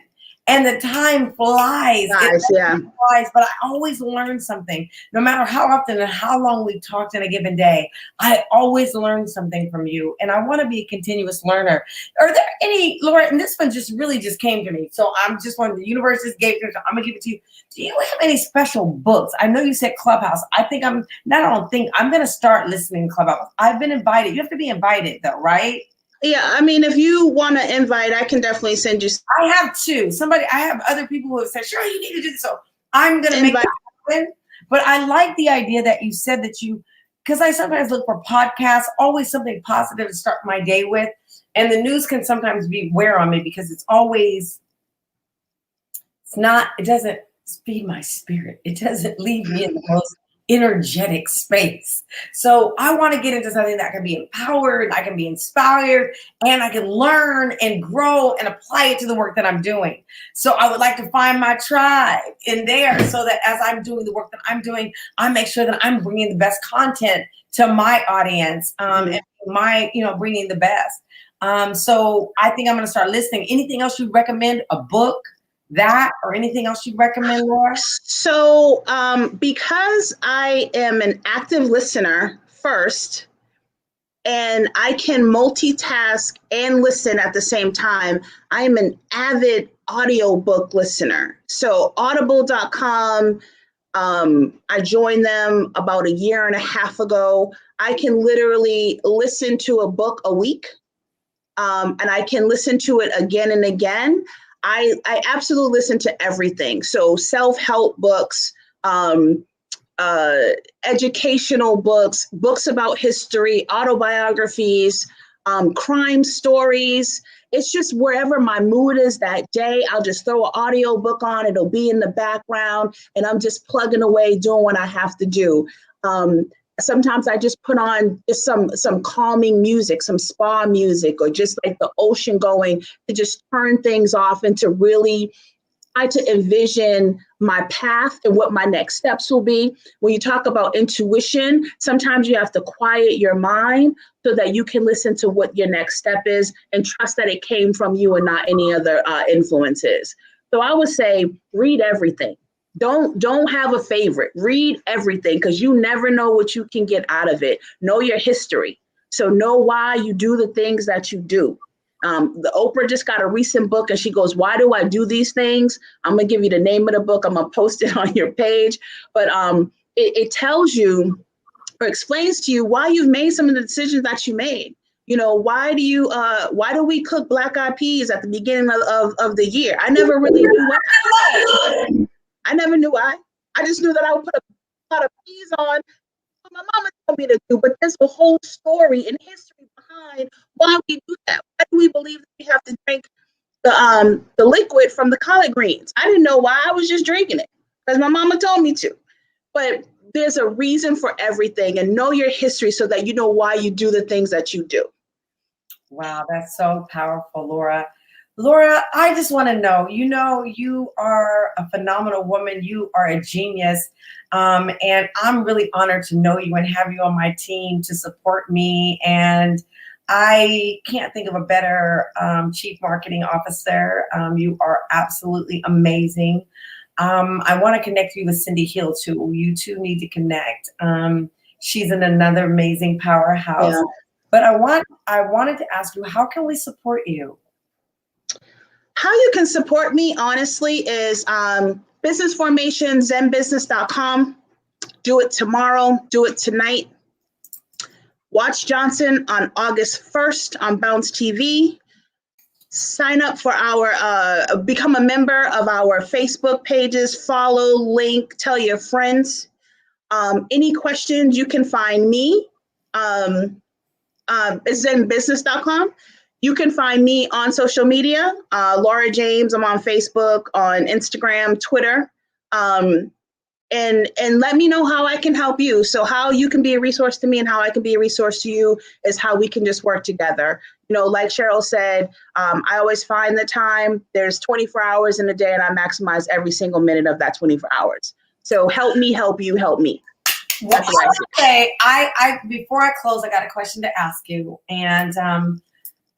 And the time flies. Flies, but I always learn something. No matter how often and how long we've talked in a given day, I always learn something from you. And I want to be a continuous learner. Are there any, Laura, and this one just came to me. So I'm just wondering, the universe just gave it. I'm going to give it to you. Do you have any special books? I know you said Clubhouse. I'm going to start listening to Clubhouse. I've been invited. You have to be invited though, right? Yeah, I mean, if you want to invite, I can definitely send you. I have two. I have other people who have said, sure, you need to do this. So I'm going to make that happen. But I like the idea that you said that because I sometimes look for podcasts, always something positive to start my day with. And the news can sometimes wear on me because it doesn't feed my spirit. It doesn't leave me in the most energetic space. So I want to get into something that can be empowered, I can be inspired, and I can learn and grow and apply it to the work that I'm doing. So I would like to find my tribe in there so that as I'm doing the work that I'm doing, I make sure that I'm bringing the best content to my audience, and bringing the best. So I think I'm going to start listening. Anything else you recommend? A book? That or anything else you'd recommend, Laura? So because I am an active listener first, and I can multitask and listen at the same time, I'm an avid audiobook listener. So audible.com, I joined them about 1.5 years ago. I can literally listen to a book a week. and I can listen to it again and again. I absolutely listen to everything. So self-help books, educational books, books about history, autobiographies, crime stories. It's just wherever my mood is that day, I'll just throw an audio book on. It'll be in the background, and I'm just plugging away, doing what I have to do. Sometimes I just put on just some calming music, some spa music, or just like the ocean going, to just turn things off and to really try to envision my path and what my next steps will be. When you talk about intuition, sometimes you have to quiet your mind so that you can listen to what your next step is and trust that it came from you and not any other influences. So I would say read everything. Don't have a favorite. Read everything, because you never know what you can get out of it. Know your history. So know why you do the things that you do. The Oprah just got a recent book, and she goes, "Why do I do these things?" I'm gonna give you the name of the book. I'm gonna post it on your page. But it tells you or explains to you why you've made some of the decisions that you made. You know, why do we cook black eyed peas at the beginning of the year? I never really knew why. I never knew why. I just knew that I would put a pot of peas on. My mama told me to do, but there's a whole story and history behind why we do that. Why do we believe that we have to drink the liquid from the collard greens? I didn't know why. I was just drinking it because my mama told me to. But there's a reason for everything, and know your history so that you know why you do the things that you do. Wow, that's so powerful, Laura. Laura, I just want to know, you are a phenomenal woman. You are a genius. And I'm really honored to know you and have you on my team to support me. And I can't think of a better chief marketing officer. You are absolutely amazing. I want to connect you with Cindy Hill too. You two need to connect. She's another amazing powerhouse. Yeah. But I wanted to ask you, how can we support you? How you can support me, honestly, is business formation, zenbusiness.com. Do it tomorrow. Do it tonight. Watch Johnson on August 1st on Bounce TV. Sign up for become a member of our Facebook pages. Follow, link, tell your friends. Any questions, you can find me. zenbusiness.com. You can find me on social media, Laura James. I'm on Facebook, on Instagram, Twitter, and let me know how I can help you. So how you can be a resource to me and how I can be a resource to you is how we can just work together. You know, like Cheryl said, I always find the time. There's 24 hours in a day, and I maximize every single minute of that 24 hours. So help me, help you, help me. Well, I would say, I before I close, I got a question to ask you, and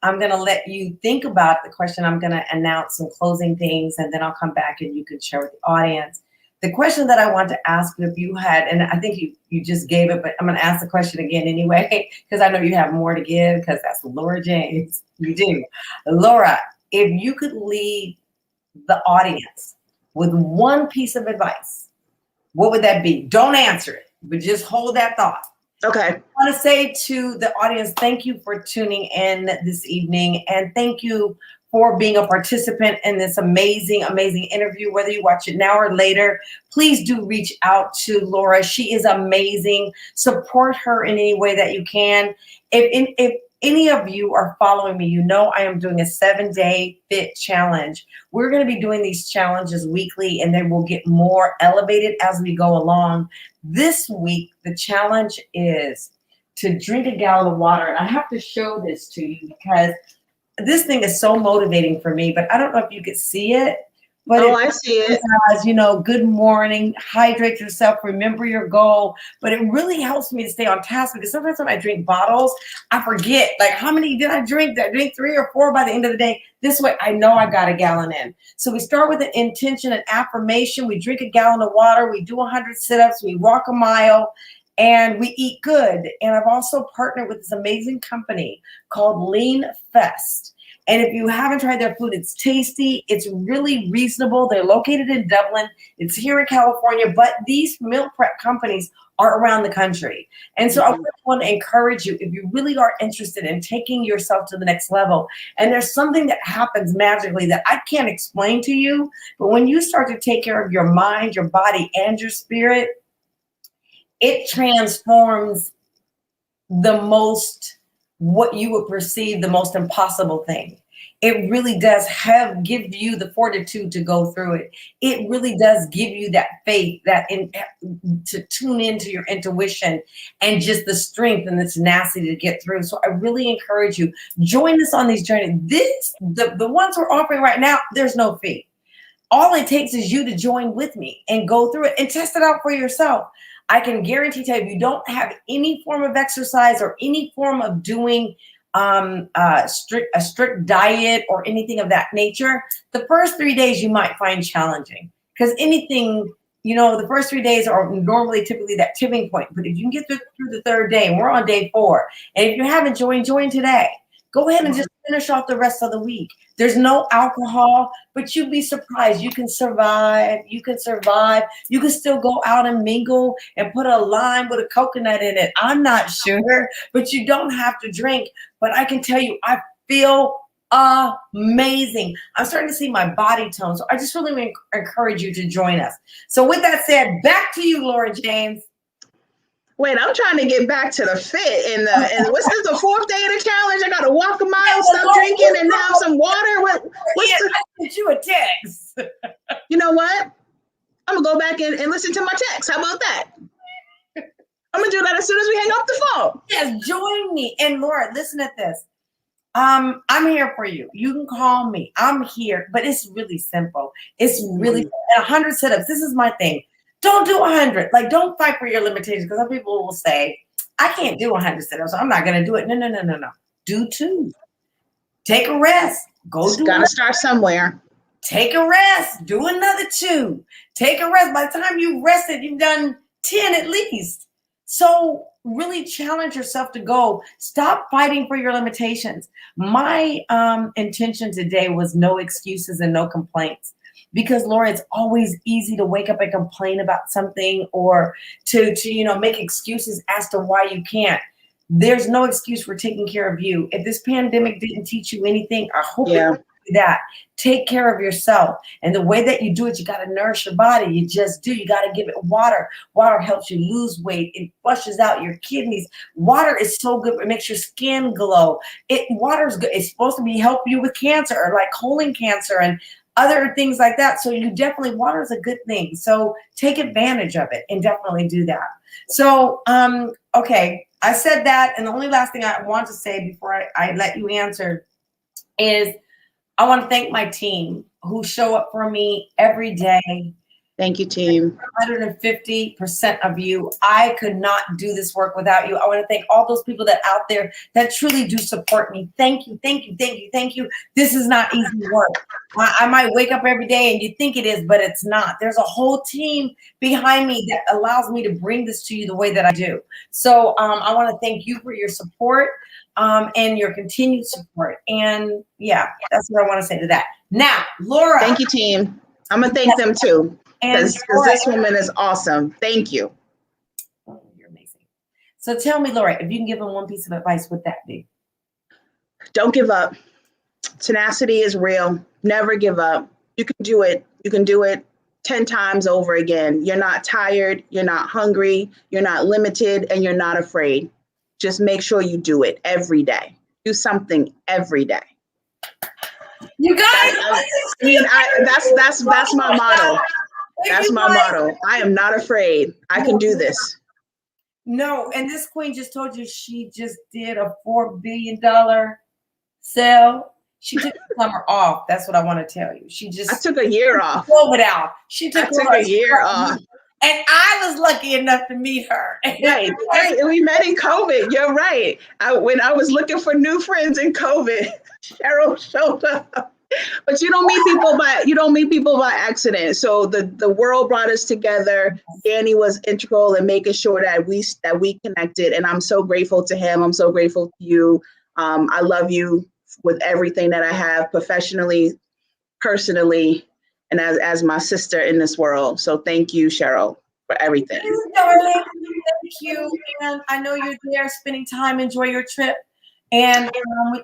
I'm going to let you think about the question. I'm going to announce some closing things, and then I'll come back and you can share with the audience. The question that I want to ask you, if you had, and I think you just gave it, but I'm going to ask the question again anyway, because I know you have more to give, because that's Laura James. You do. Laura, if you could leave the audience with one piece of advice, what would that be? Don't answer it, but just hold that thought. Okay. I want to say to the audience, thank you for tuning in this evening, and thank you for being a participant in this amazing, amazing interview. Whether you watch it now or later, please do reach out to Laura. She is amazing. Support her in any way that you can. If any of you are following me, you know I am doing a 7-day fit challenge. We're going to be doing these challenges weekly, and then we'll get more elevated as we go along. This week, the challenge is to drink a gallon of water. And I have to show this to you because this thing is so motivating for me, but I don't know if you could see it. But I see it. You know, good morning, hydrate yourself, remember your goal. But it really helps me to stay on task, because sometimes when I drink bottles, I forget, like, how many did I drink? Did I drink 3 or 4 by the end of the day? This way, I know I got a gallon in. So we start with an intention and affirmation. We drink a gallon of water. We do 100 sit-ups. We walk a mile. And we eat good. And I've also partnered with this amazing company called Lean Fest. And if you haven't tried their food, it's tasty. It's really reasonable. They're located in Dublin. It's here in California, but these meal prep companies are around the country. And so I really want to encourage you, if you really are interested in taking yourself to the next level, and there's something that happens magically that I can't explain to you, but when you start to take care of your mind, your body, and your spirit, it transforms what you would perceive the most impossible thing. It really does give you the fortitude to go through it. It really does give you that faith, to tune into your intuition and just the strength and the tenacity to get through. So I really encourage you, join us on these journeys. The ones we're offering right now, there's no fee. All it takes is you to join with me and go through it and test it out for yourself. I can guarantee you, if you don't have any form of exercise or any form of doing a strict diet or anything of that nature, the first 3 days you might find challenging, because anything, the first 3 days are normally typically that tipping point. But if you can get through the third day, and we're on day 4, and if you haven't joined today. Go ahead and just finish off the rest of the week. There's no alcohol, but you'd be surprised. You can survive. You can still go out and mingle and put a lime with a coconut in it. I'm not sure, but you don't have to drink. But I can tell you, I feel amazing. I'm starting to see my body tone. So I just really encourage you to join us. So with that said, back to you, Laura James. Wait, I'm trying to get back to the fit and what's this, the 4th day of the challenge? I gotta walk a mile, stop drinking, and have some water. I sent you a text. You know what? I'm gonna go back and listen to my text. How about that? I'm gonna do that as soon as we hang up the phone. Yes, join me. And Laura, listen at this. I'm here for you. You can call me. I'm here, but it's really simple. It's really 100 sit-ups. This is my thing. Don't do 100. Like, don't fight for your limitations, because some people will say, I can't do 100 sit-ups, so I'm not going to do it. No. Do 2. Take a rest. Gotta start somewhere. Take a rest. Do another 2. Take a rest. By the time you rested, you've done 10 at least. So really challenge yourself to go. Stop fighting for your limitations. My intention today was no excuses and no complaints. Because Laura, it's always easy to wake up and complain about something, or to make excuses as to why you can't. There's no excuse for taking care of you. If this pandemic didn't teach you anything, I hope it will do that. Take care of yourself. And the way that you do it, you got to nourish your body. You just do. You got to give it water. Water helps you lose weight. It flushes out your kidneys. Water is so good. It makes your skin glow. Water is good. It's supposed to help you with cancer, or like colon cancer and other things like that. So water is a good thing. So take advantage of it and definitely do that. So, okay, I said that. And the only last thing I want to say before I let you answer is I want to thank my team who show up for me every day. Thank you, team. 150% of you. I could not do this work without you. I want to thank all those people that out there that truly do support me. Thank you. This is not easy work. I might wake up every day and you think it is, but it's not. There's a whole team behind me that allows me to bring this to you the way that I do. So I want to thank you for your support and your continued support. And yeah, that's what I want to say to that. Now, Laura. Thank you, team. I'm going to thank them too. Because this woman is awesome. Thank you. Oh, you're amazing. So tell me, Laura, if you can give them one piece of advice, would that be? Don't give up. Tenacity is real. Never give up. You can do it. You can do it 10 times over again. You're not tired. You're not hungry. You're not limited, and you're not afraid. Just make sure you do it every day. Do something every day. You guys, that's my motto. That's my motto. I am not afraid. I can do this. No, and this queen just told you she just did a $4 billion sale. She took the summer off. That's what I want to tell you. I took a year off. COVID out. I took a year off. And I was lucky enough to meet her. Right. We met in COVID. You're right. When I was looking for new friends in COVID, Cheryl showed up. But you don't meet people by accident. So the world brought us together. Danny was integral in making sure that we connected, and I'm so grateful to him. I'm so grateful to you. I love you with everything that I have professionally, personally, and as my sister in this world. So thank you, Cheryl, for everything. Thank you, darling. Thank you. And I know you're there spending time. Enjoy your trip. And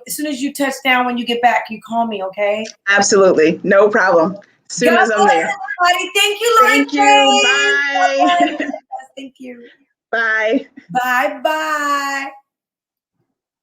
as soon as you touch down, when you get back, you call me, okay? Absolutely. No problem. As soon as I'm there. Everybody. Thank you, Lauren. Thank you. Bye. Thank you. Bye. Bye-bye.